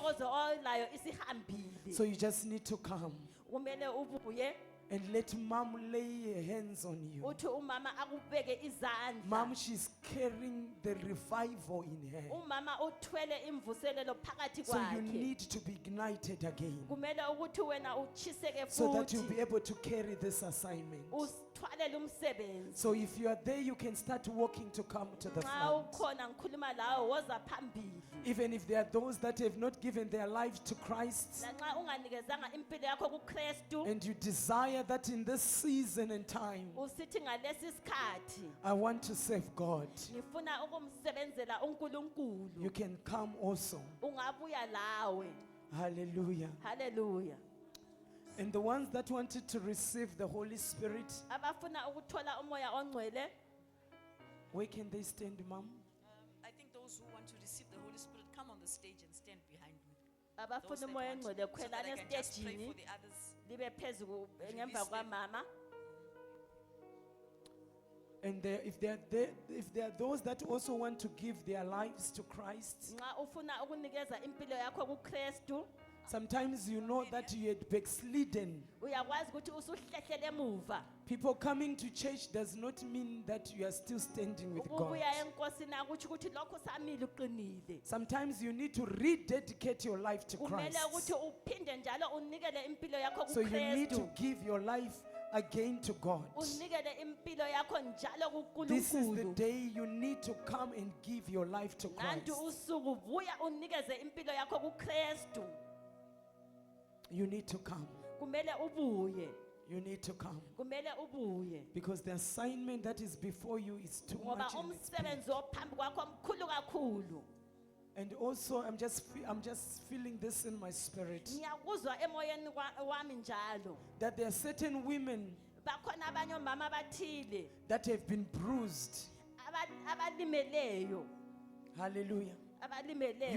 So you just need to come. And let mom lay her hands on you. uthi umama akubeke izandla. Mom, she's carrying the revival in her. Umama uthwele imvuselelo phakathi So you kwakhe. need to be ignited again Kumele ukuthi wena uchiseke so that you'll futhi. be able to carry this assignment. Usithwalele umsebenzi. So if you are there, you can start walking to come to the Xa front. ukhona ngikhuluma lawe woza phambili. Even if there are those that have not given their lives to Christ, Lanxa unganikezanga impilo yakho kuKristu, and you desire that in this season and time, usithi ngalesi sikhathi I want to serve God, ngifuna ukumsebenzela uNkulunkulu. you can come also. Ungabuya lawe. Hallelujah. Hallelujah. And the ones that wanted to receive the Holy Spirit, Abafuna ukuthola umoya ongcwele, where can they stand, Mom? I think those who want to receive the Holy Spirit come on the stage and stand behind me. Those abafuna that umoya want, ongcwele so that I khwelani can just pray estejini for the others. libe phezulu ngemva Release them. kwamama. And if there are those that also want to give their lives to Christ, Nxa ufuna ukunikeza impilo yakho kuKristu, sometimes you know that you had backslidden. uyakwazi ukuthi usuhlehlele emuva. People coming to church does not mean that you are still standing with God. Ukubuya enkosini akuthi ukuthi lokho samile uqinile. Sometimes you need to rededicate your life to Kumele Christ. ukuthi uphinde njalo unikele impilo yakho So you need to kuKristu. give your life again to God. Unikele impilo yakho njalo This is the kuNkulunkulu. day you need to come and give your life to Nanti Christ. usuku buya unikeze impilo yakho kuKristu. You need to come. Kumele ubuye. You need to come. Kumele ubuye. Because the assignment that is before you is too Ngoba much. And it's big. umsebenzi ophambi kwakho mkhulu kakhulu. And also, I'm just feeling this in my spirit Ngiyakuzwa emoyeni wami njalo. that there are certain women Bakhona abanye omama abathile that have been bruised. abalimeleyo. Hallelujah. You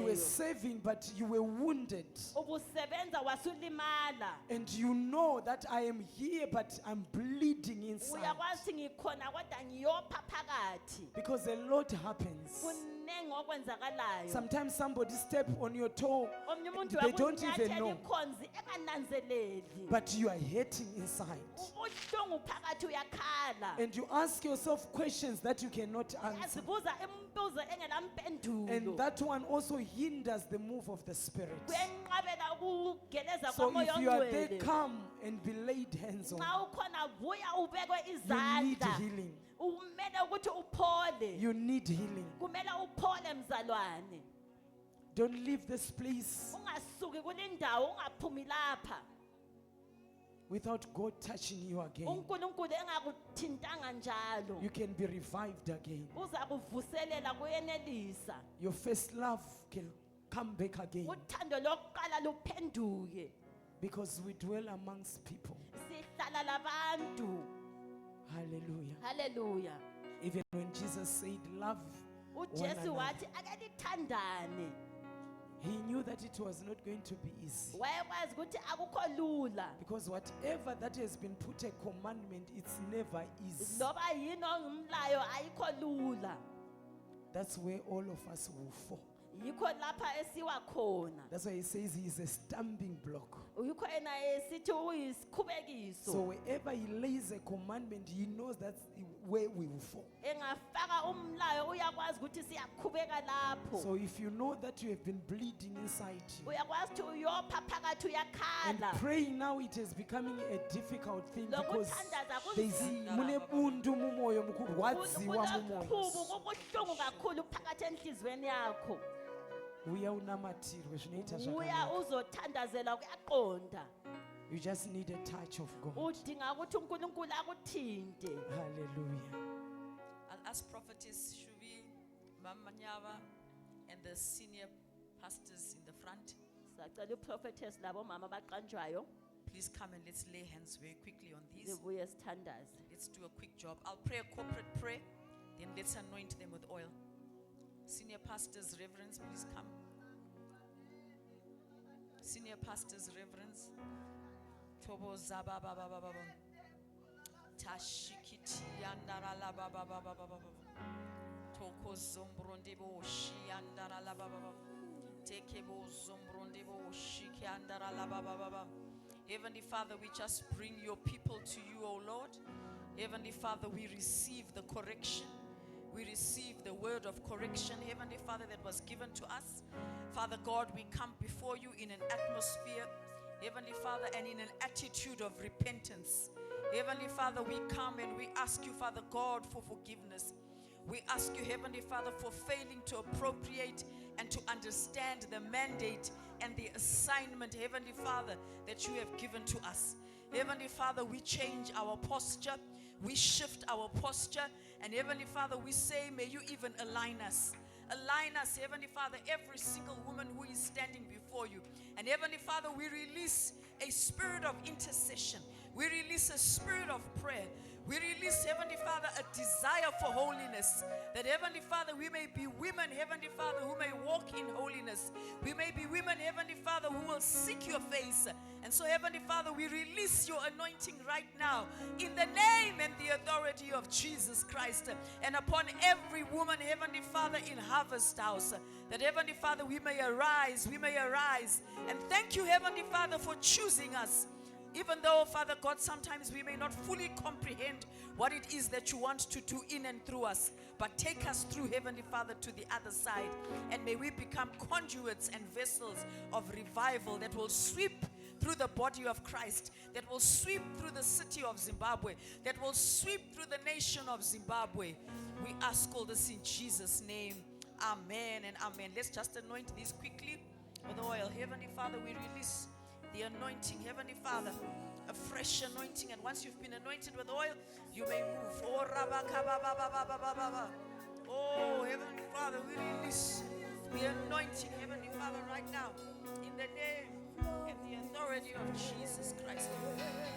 were Abalimeleyo. serving, but you were wounded. Ubusebenza wasulimala. And you know that I am here, but I'm bleeding inside. Uyakwazi ngikhona kodwa ngiyopha phakathi. Because a lot happens. Kunengi okwenzakalayo. Sometimes somebody step on your toe, Omnye umuntu they don't even wakunyathela know. ikhonzi engananzeleli. But you are hurting inside. Ubuhlungu phakathi uyakhala. And you ask yourself questions that you cannot answer. Yazibuza imibuzo engelampendulo. And that one also hinders the move of the Spirit. Kuyenqabela ukugeleza So kwamoya if you are there, ongcwele. come and be laid hands on. Nxa ukhona buya ubekwe You need izandla. healing. Kumele ukuthi uphole. You need healing. Kumele uphole mzalwane. Don't leave this place Ungasuki kulindawo ungaphumi lapha. without God touching you again. uNkulunkulu engakuthintanga njalo. You can be revived again. Uza kuvuselela kuyenelisa. Your first love can come back again. Uthando lokuqala luphenduke. Because we dwell amongst people. Sihlala labantu. Hallelujah. Hallelujah. Even when Jesus said love one uJesu another, wathi ake lithandane. he knew that it was not going to be easy. Wayekwazi ukuthi akukho lula. Because whatever that has been put a commandment, it's never easy. Loba yini ongumlayo ayikho lula. That's where all of us will fall. Yikho lapha esiwa khona. That's why he says he is a stumbling block. Yikho ena esithi uyisikhubekiso. So wherever he lays a commandment, he knows that's where we will fall. Engafaka umlayo uyakwazi ukuthi siyakhubeka lapho. So if you know that you have been bleeding inside you, Uyakwazi ukuthi uyopha phakathi and uyakhala. praying now, it is becoming a difficult thing because Lokuthandaza there's kunzima. munebuntu mumoyo mkhulu, wadziwa mumoyo. Kubuhlungu kubuhlungu kakhulu phakathi enhlizweni yakho. Uya unamathirwe zvinoita Uya zvakanaka. uzothandazela kuyaqonda. You just need a touch of God. Udinga ukuthi uNkulunkulu akuthinte. Hallelujah. I'll ask Prophetess Shubi, Mama Nyava, and the senior pastors in the front. Sacela uProphetess labo mama baqanjwayo Please come and let's lay hands very quickly on these. sibuye sithandaze. Let's do a quick job. I'll pray a corporate prayer, then let's anoint them with oil. Senior pastors, reverends, please come. Senior pastors, reverends. Tobo zaba ba ba ba ba ba. Tashikiti andara la ba ba ba ba ba ba ba. Toko zombronde bo shi andara la ba ba ba. Teke bo zombronde bo shi ki andara la ba ba ba ba. Heavenly Father, we just bring your people to you, O Lord. Heavenly Father, we receive the correction. We receive the word of correction, Heavenly Father, that was given to us. Father God, we come before you in an atmosphere, Heavenly Father, and in an attitude of repentance. Heavenly Father, we come and we ask you, Father God, for forgiveness. We ask you, Heavenly Father, for failing to appropriate and to understand the mandate and the assignment, Heavenly Father, that you have given to us. Heavenly Father, we change our posture. We shift our posture. And Heavenly Father, we say, may you even align us. Align us, Heavenly Father, every single woman who is standing before you. And Heavenly Father, we release a spirit of intercession. We release a spirit of prayer. We release, Heavenly Father, a desire for holiness. That, Heavenly Father, we may be women, Heavenly Father, who may walk in holiness. We may be women, Heavenly Father, who will seek your face. And so, Heavenly Father, we release your anointing right now in the name and the authority of Jesus Christ. And upon every woman, Heavenly Father, in Harvest House. That, Heavenly Father, we may arise. And thank you, Heavenly Father, for choosing us. Even though, Father God, sometimes we may not fully comprehend what it is that you want to do in and through us, but take us through, Heavenly Father, to the other side. And may we become conduits and vessels of revival that will sweep through the body of Christ, that will sweep through the city of Zimbabwe, that will sweep through the nation of Zimbabwe. We ask all this in Jesus' name. Amen and amen. Let's just anoint these quickly with oil. Heavenly Father, we release the anointing, Heavenly Father, a fresh anointing. And once you've been anointed with oil, you may move. Oh, Heavenly Father, we release the anointing, Heavenly Father, right now, in the name and the authority of Jesus Christ.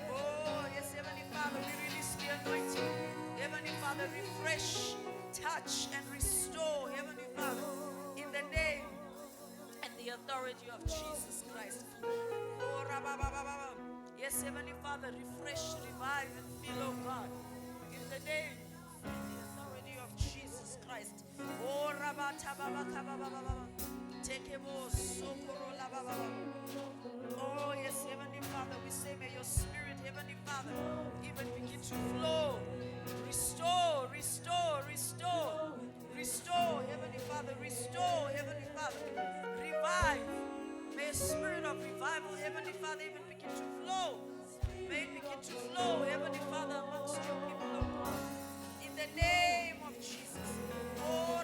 Oh, yes, Heavenly Father, we release the anointing. Heavenly Father, refresh, touch, and restore, Heavenly Father, in the name and the authority of Jesus Christ. Oh, yes, Heavenly Father, refresh, revive, and fill, oh God, in the name and the authority of Jesus Christ. Oh, oh, yes, Heavenly Father, we say, may your spirit, Heavenly Father, even begin to flow. Restore, Heavenly Father, restore, Heavenly Father, revive. May a spirit of revival, Heavenly Father, even begin to flow. May it begin to flow, Heavenly Father, amongst your people, oh God. In the name of Jesus. Oh,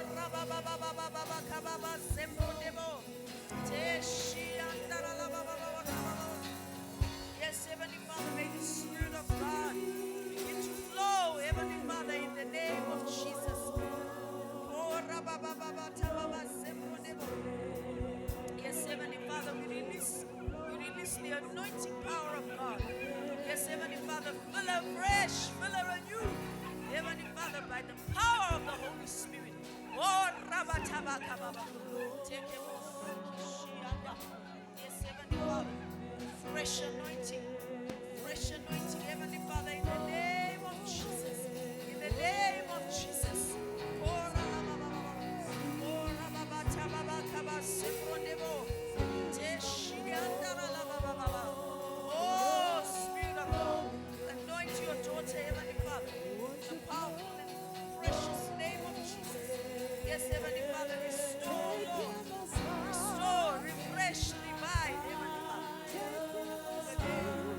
yes, Heavenly Father, may the Spirit of God begin to flow, Heavenly Father, in the name of Jesus. Oh, yes, Heavenly Father, we release the anointing power of God. Yes, Heavenly Father, fill her fresh, fill her anew. Heavenly Father, by the power of the Holy Spirit. Oh, yes, Heavenly Father, fresh anointing, Heavenly Father, in the name of Jesus. In the name of Jesus. Oh, Spirit of God, anoint your daughter, Heavenly Father, the powerful and precious name of Jesus. Yes, Heavenly Father, restore, Lord. Restore, refresh, revive, Heavenly Father. In the name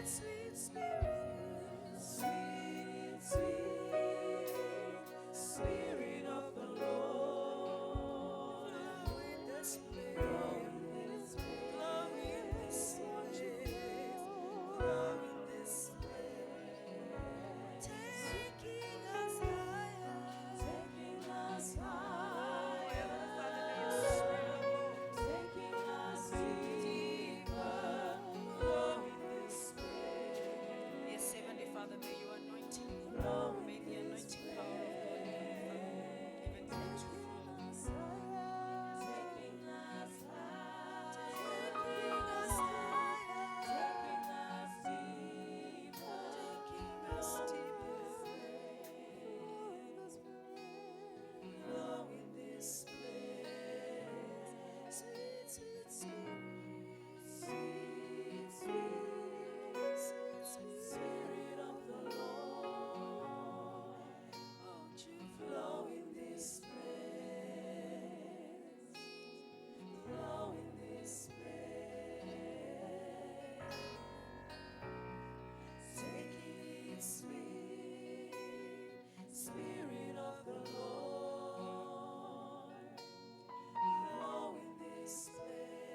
sweet Spirit, sweet, sweet Spirit of the Lord, flow in this place, flow in this place, flow in this place, flow in this place, taking us higher, taking us higher. Taking us deeper, flow in this place. Yes, Heavenly Father, may your anointing flow, may the anointing power of God, even begin to flow. Taking us higher, taking us higher, taking us deeper, taking us deeper. Flow in this place. Sweet, sweet, sweet, sweet, sweet Spirit of the Lord, won't you flow in this place? Flow in this place. Taking it sweet, Spirit of the Lord, flow in this place,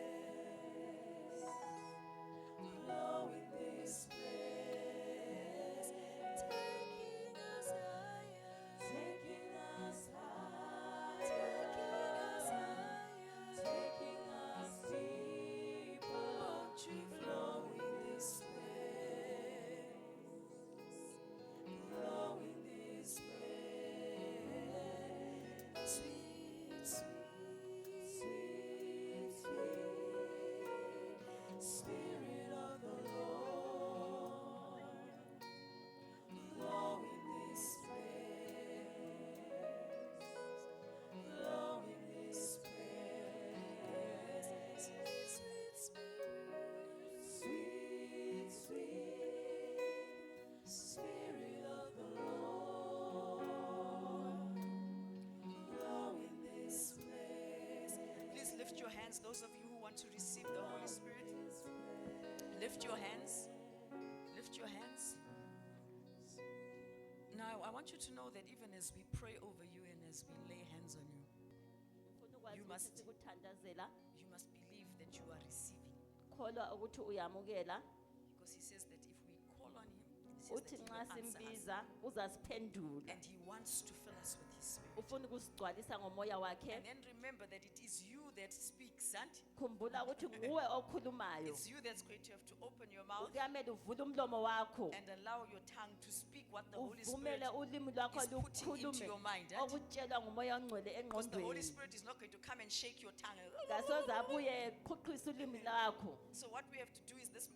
flow in this place, taking us higher, taking us higher, taking us higher, taking us deeper. Won't you flow in this place, flow in this place, sweet, sweet, sweet, sweet Spirit of the Lord, flow in this place, flow in this place, sweet, sweet Spirit, sweet, sweet Spirit of the Lord, flow in this place. Please lift your hands, those of you who want to receive the Holy Spirit. Lift your hands. Lift your hands. Now, I want you to know that even as we pray over you and as we lay hands on you, Ufuna ukwazi You ukuthi must- sikuthandazela, you must believe that you are receiving. kholwa ukuthi uyamukela, Because he says that if we call on him, he says uthi that he nxa will answer us. simbiza uzasiphendula. And he wants to fill us with his spirit. Ufuna ukusigcwalisa ngomoya wakhe. And then remember that it is you that speaks, and Khumbula ukuthi nguwe okhulumayo. it's you that's going to have to open your mouth Kuyamele uvule umlomo wakho. and allow your tongue to speak what the Holy Spirit, Uvumele ulimi lwakho is putting into lukhulume your mind, eh? okutshelwa ngumoya ongcwele because the Holy engqondweni. Spirit is not going to come and shake your tongue. Kasoze abuye eqhuqhisa ulimi lakho. So what we have to do is this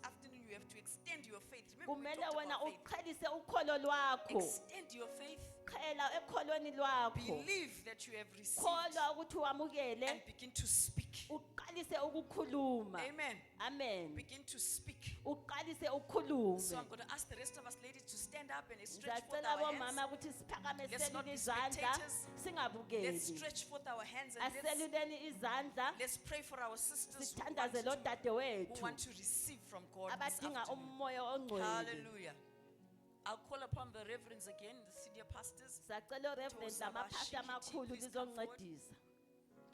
afternoon you have to extend your faith. Remember we Kumele talked wena about faith. uqhelise ukholo lwakho. Extend your faith. Qhela ekholweni lwakho. Believe that you have received Kholwa ukuthi wamukele, and begin to speak. uqalise ukukhuluma. Amen. Amen. Begin to speak. Uqalise So ukhulume. I'm going to ask the rest of us ladies to stand up and stretch forth Ngicela our hands. bomama ukuthi siphakamiseni Let's not be izandla spectators. Let's singabukeli. stretch forth our hands and Aseluleni izandla let's pray for our sisters who want, sithandaze lo dade who wethu want to receive from God this abadinga afternoon. umoya ongcwele. Hallelujah. I'll call upon the reverends again, the senior pastors. Sacela uReverend Thosa namaphathi Bashiki, amakhulu please come forward. lizoncedisa.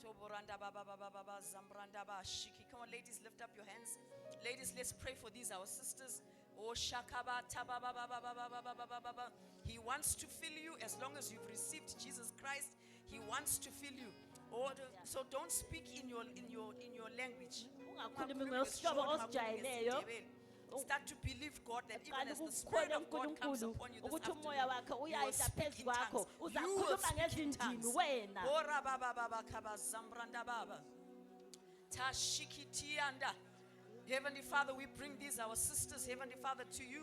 Toboranda baba baba baba zambranda ba shiki. Come on, ladies, lift up your hands. Ladies, let's pray for these our sisters. Oh shakaba taba baba baba baba baba baba. He wants to fill you as long as you've received Jesus Christ. He wants to fill you. So don't speak in your language. Ungakhulumi ngesihlobo osijayeleyo. Start to believe God that even Qala as the Spirit ukukholwa of God comes uNkulunkulu upon you this ukuthi umoya afternoon, wakhe you will uyayisa speak phezu in kwakho. tongues. You will Uzakhuluma speak in ngezindimi tongues. wena. Ora baba baba kaba zambranda baba. Tashikitianda. Heavenly Father, we bring these our sisters, Heavenly Father, to you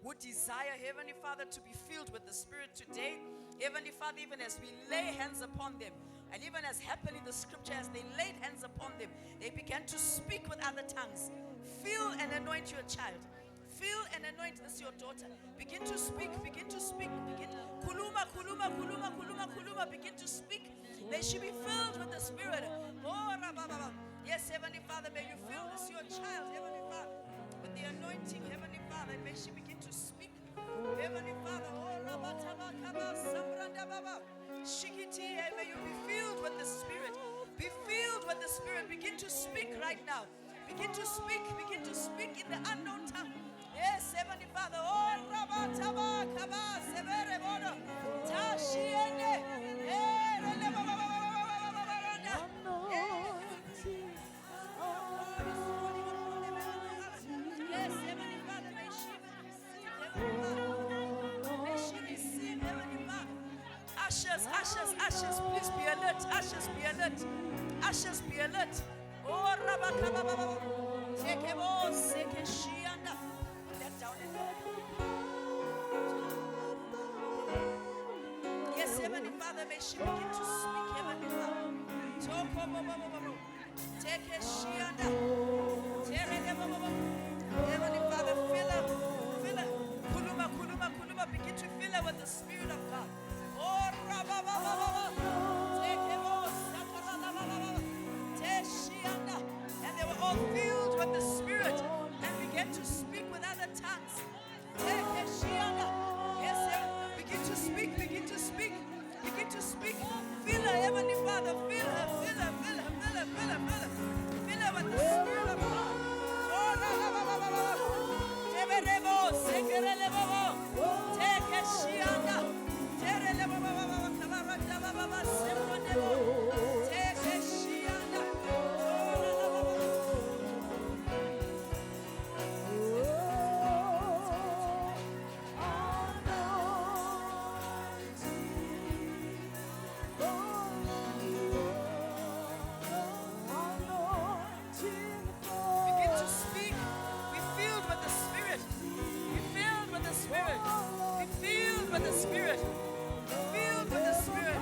who desire, Heavenly Father, to be filled with the Spirit today. Heavenly Father, even as we lay hands upon them, and even as happened in the scripture, as they laid hands upon them, they began to speak with other tongues. Fill and anoint your child. Fill and anoint this your daughter. Begin to speak, begin to speak, begin. Kuluma, kuluma, kuluma, kuluma, kuluma, begin to speak. They should be filled with the Spirit. Oh, rabababa. Yes, Heavenly Father, may you fill this your child, Heavenly Father, with the anointing, Heavenly Father, and may she begin to speak. Heavenly Father, oh, Rabatabakaba, Samrandababa, Shikiti, and may you be filled with the Spirit. Be filled with the Spirit. Begin to speak right now. Begin to speak in the unknown tongue. Yes, Heavenly Father, oh, Rabatabakaba, Severebono, Tashiende, Yes, Heavenly Father, may she receive, Heavenly Father. Ushers, please be alert. Ushers, be alert. Ushers, be alert. Oh, Rabakababa. Take a boss, take a shianda. Let down Yes, Heavenly Father, may she begin to speak, Heavenly Father. Take a shianda. Heavenly Father, fill her. Kuluma, begin to fill her with the Spirit of God. Oh, Rabababa, take him all, Teshianda. And they were all filled with the Spirit and began to speak with other tongues. Teshianda. Yes, begin to speak. Fill her, Heavenly Father, fill her with the Spirit of God. Begin to speak. Be filled with the Spirit. Be filled with the Spirit. Be filled with the Spirit. Be filled with the Spirit.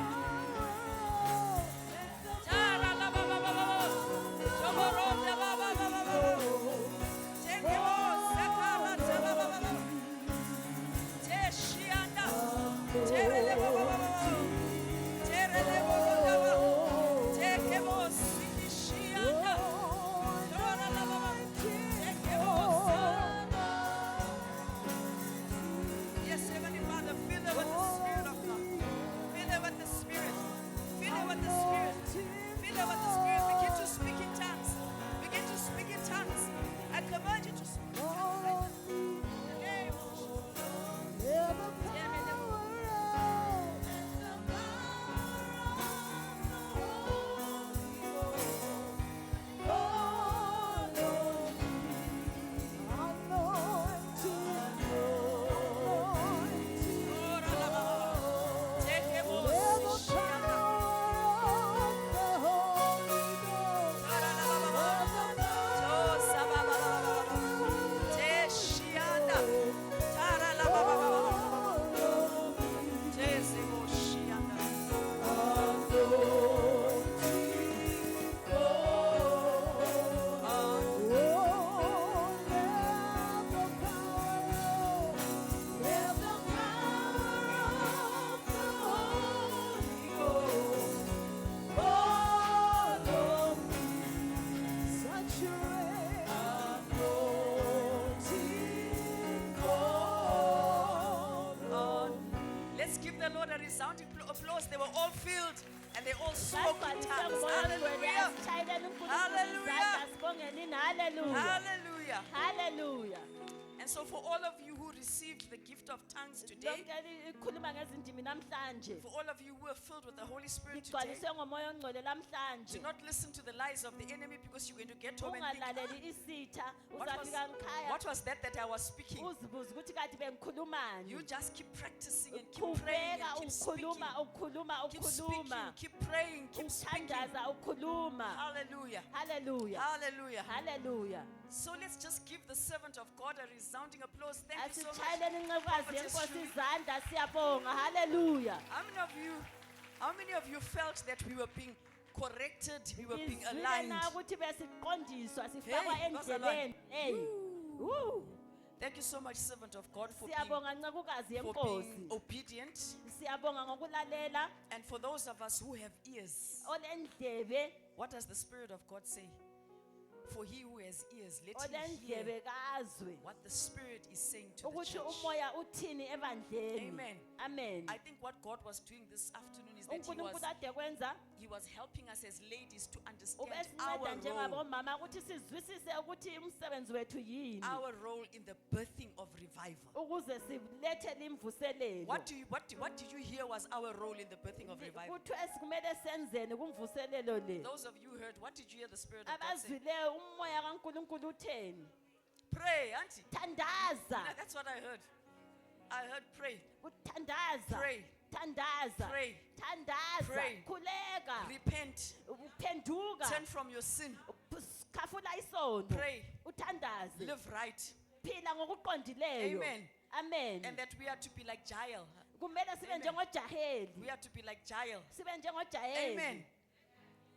Yes, Heavenly Father, fill her with the Spirit of God. Fill her with the Spirit. Fill her with the Spirit. Fill her with the Spirit. Begin to speak in tongues. Begin to speak in tongues. I command you to speak in tongues right now. In the name of Let's give the Lord a resounding applause. They were all filled and they all spoke in tongues. Hallelujah. Hallelujah. Hallelujah. And so for all of you who received the gift of tongues today, for all of you who are filled with the Holy Spirit today, do not listen to the lies of the enemy, because you're going to get home and think, what was that I was speaking? You just keep practicing and keep praying and keep speaking. Keep speaking, keep praying, keep speaking. Hallelujah. Hallelujah. Hallelujah. So let's just give the servant of God a resounding applause. Thank you so much. Asitshayeleni inceku Prophetess yenkosi Shuli. izandla siyabonga. Hallelujah. How many of you felt that we were being corrected, we were being aligned? Izwile na ukuthi besiqondiswa sifakwa Hey, endleleni. Hey. Woo. Thank you so much, servant of God, for Siyabonga ncekukazi being yenkosi. obedient. Siyabonga ngokulalela. And for those of us who have ears, Olendlebe. what does the Spirit of God say? For he who has ears, let him hear olendlebe kazwe what the Spirit is saying to the ukuthi church. umoya uthini ebandleni. Amen. Amen. I think what God was doing this afternoon is that uNkulunkulu ade kwenza he was helping us as ladies to understand ubesinceda our role, njengabomama ukuthi sizwisise ukuthi umsebenzi wethu yini our role in the birthing of revival. ukuze silethele imvuselelo. What did you hear was our role in the birthing of revival? Kuthiwe sikumele senzeni kumvuselelo le. Those of you who heard, what did you hear the Spirit of God say? Abazwileyo umoya kaNkulunkulu utheni? Pray, auntie. Thandaza. That's what I heard. I heard pray, Uthandaza. pray, Thandaza. pray, Thandaza. Pray. Khuleka. repent, Uphenduka. turn from your sin, Khafula isono. pray, Uthandaze. live right. Phila ngokuqondileyo. Amen. Amen. And that we are to be like Jael. Kumele sibe Amen. njengojaheli. We are to be like Jael. Sibe njengojaheli. Amen.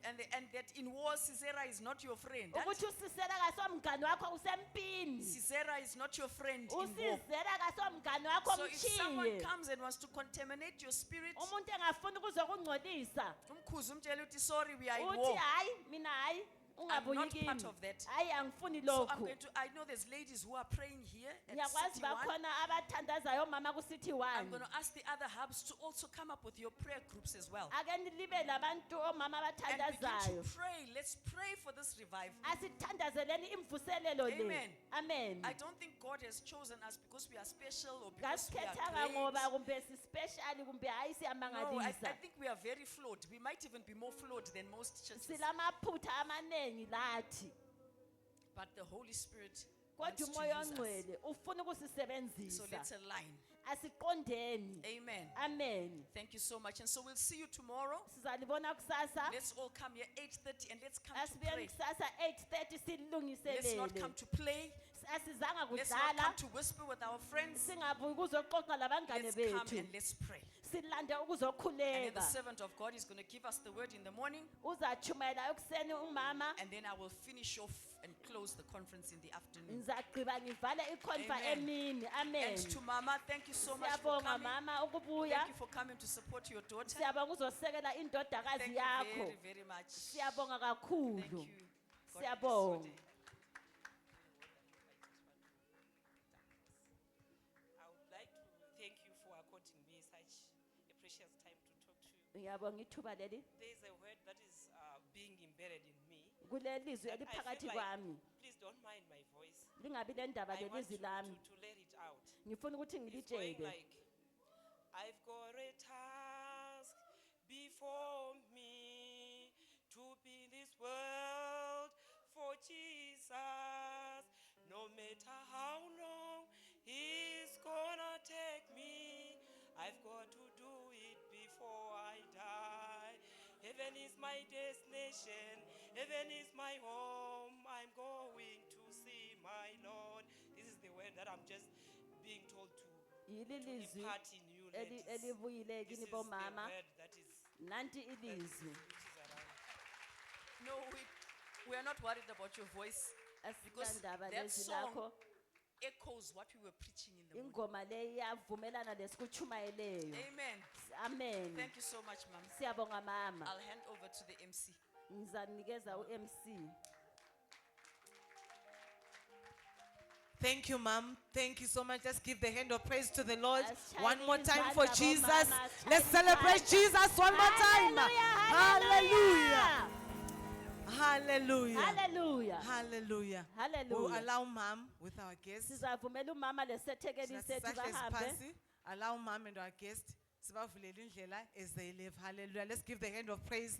And that in war, Sisera is not your friend. Ukuthi usisela kasomngani wakho usempini. Sisera is not your friend in war. Usizela kasomngani wakho So if someone umchiye. comes and wants to contaminate your spirit, Umuntu engafuni ukuzokungcolisa. umkhuzi umtshele uthi, sorry, we are in Uthi war. hayi mina hayi ungabuyi not kimi. part of that. Hayi angifuni So lokho. I know there's ladies who are praying here at Ngiyakwazi City One. bakhona abathandazayo mama ku City I'm 1. going to ask the other hubs to also come up with your prayer groups as well. Ake nilibe labantu omama And begin abathandazayo. to pray. Let's pray for this revival. Asithandazeleni imvuselelo le. Amen. Amen. I don't think God has chosen us because we are special or because we Ngasikhethanga are ngoba great. kumbe si special kumbe hayi No, I siyamangalisa. think we are very flawed. We might even be more flawed than most churches. Silamaphutha amaningi lathi. But the Holy Spirit wants Kodwa to umoya use us. ongcwele ufuna So ukusisebenzisa. let's align. Asiqondeni. Amen. Amen. Thank you so much. And so we'll see you tomorrow. Sizalibona kusasa. Let's all come here 8:30 and let's come to Asibuyeni pray. kusasa 8:30 Let's not silungiselele. come to play. Asizanga Let's not kudlala. come to whisper with our friends. Singabuyi ukuzoxoxa labangane Let's come bethu. and let's pray. Silande And then the ukuzokhuleka. servant of God is going to give us the word in the morning. Uzachumayela ekuseni umama. And then I will finish off and close the conference in the afternoon. Ngizagqiba ngivale ikhonfa Amen. emini. Amen. And to Mama, thank you so much for Siyabonga coming. mama ukubuya. Thank you for coming to support your daughter. Siyabonga uzosekela indodakazi Thank you yakho. very, very much. Siyabonga Thank kakhulu. you. God bless your Siyabonga. day. I would like to thank you for according me such a precious time to talk to you. Ngiyabonga ithuba leli. There is a word that is being embedded in me. Kulelizwi that I eliphakathi feel kwami. please don't mind my voice. Lingabi lendaba I want lelizwi lami. to let it out. Ngifuna ukuthi It's going ngilitshele. like, I've got a task before me to be this world for Jesus. No matter how long He's gonna take me, I've got to do it before I die. Heaven is my destination, heaven is my home. I'm going to see my Lord. This is the word that I'm just being told to Yili lizwi impart in you ladies. elibuyile This kini is the bomama. word that is Nanti ilizwi. which is around. No, we are not worried about your voice because Asilandaba that lezwi song lakho. echoes what we were preaching in the morning. Ingoma le iyavumelana lesikuchumayeleyo. Amen. Amen. Thank you so much, Mom. Siyabonga mama. I'll hand over to the MC. Ngizanikeza uMC. Thank you, Mom. Thank you so much. Let's give the hand of praise to the Lord Let's one shine more his time for hand, Jesus. Mama. Let's Shine his celebrate hand. Jesus one more time. Hallelujah. Hallelujah. Hallelujah. Hallelujah. We'll Hallelujah. allow Mom with our guests. Sizavumela umama lesethekeli sethu Sisahlezi bahambe. phansi. Allow Mom and our guest. Sibavulele indlela as they live. Hallelujah. Let's give the hand of praise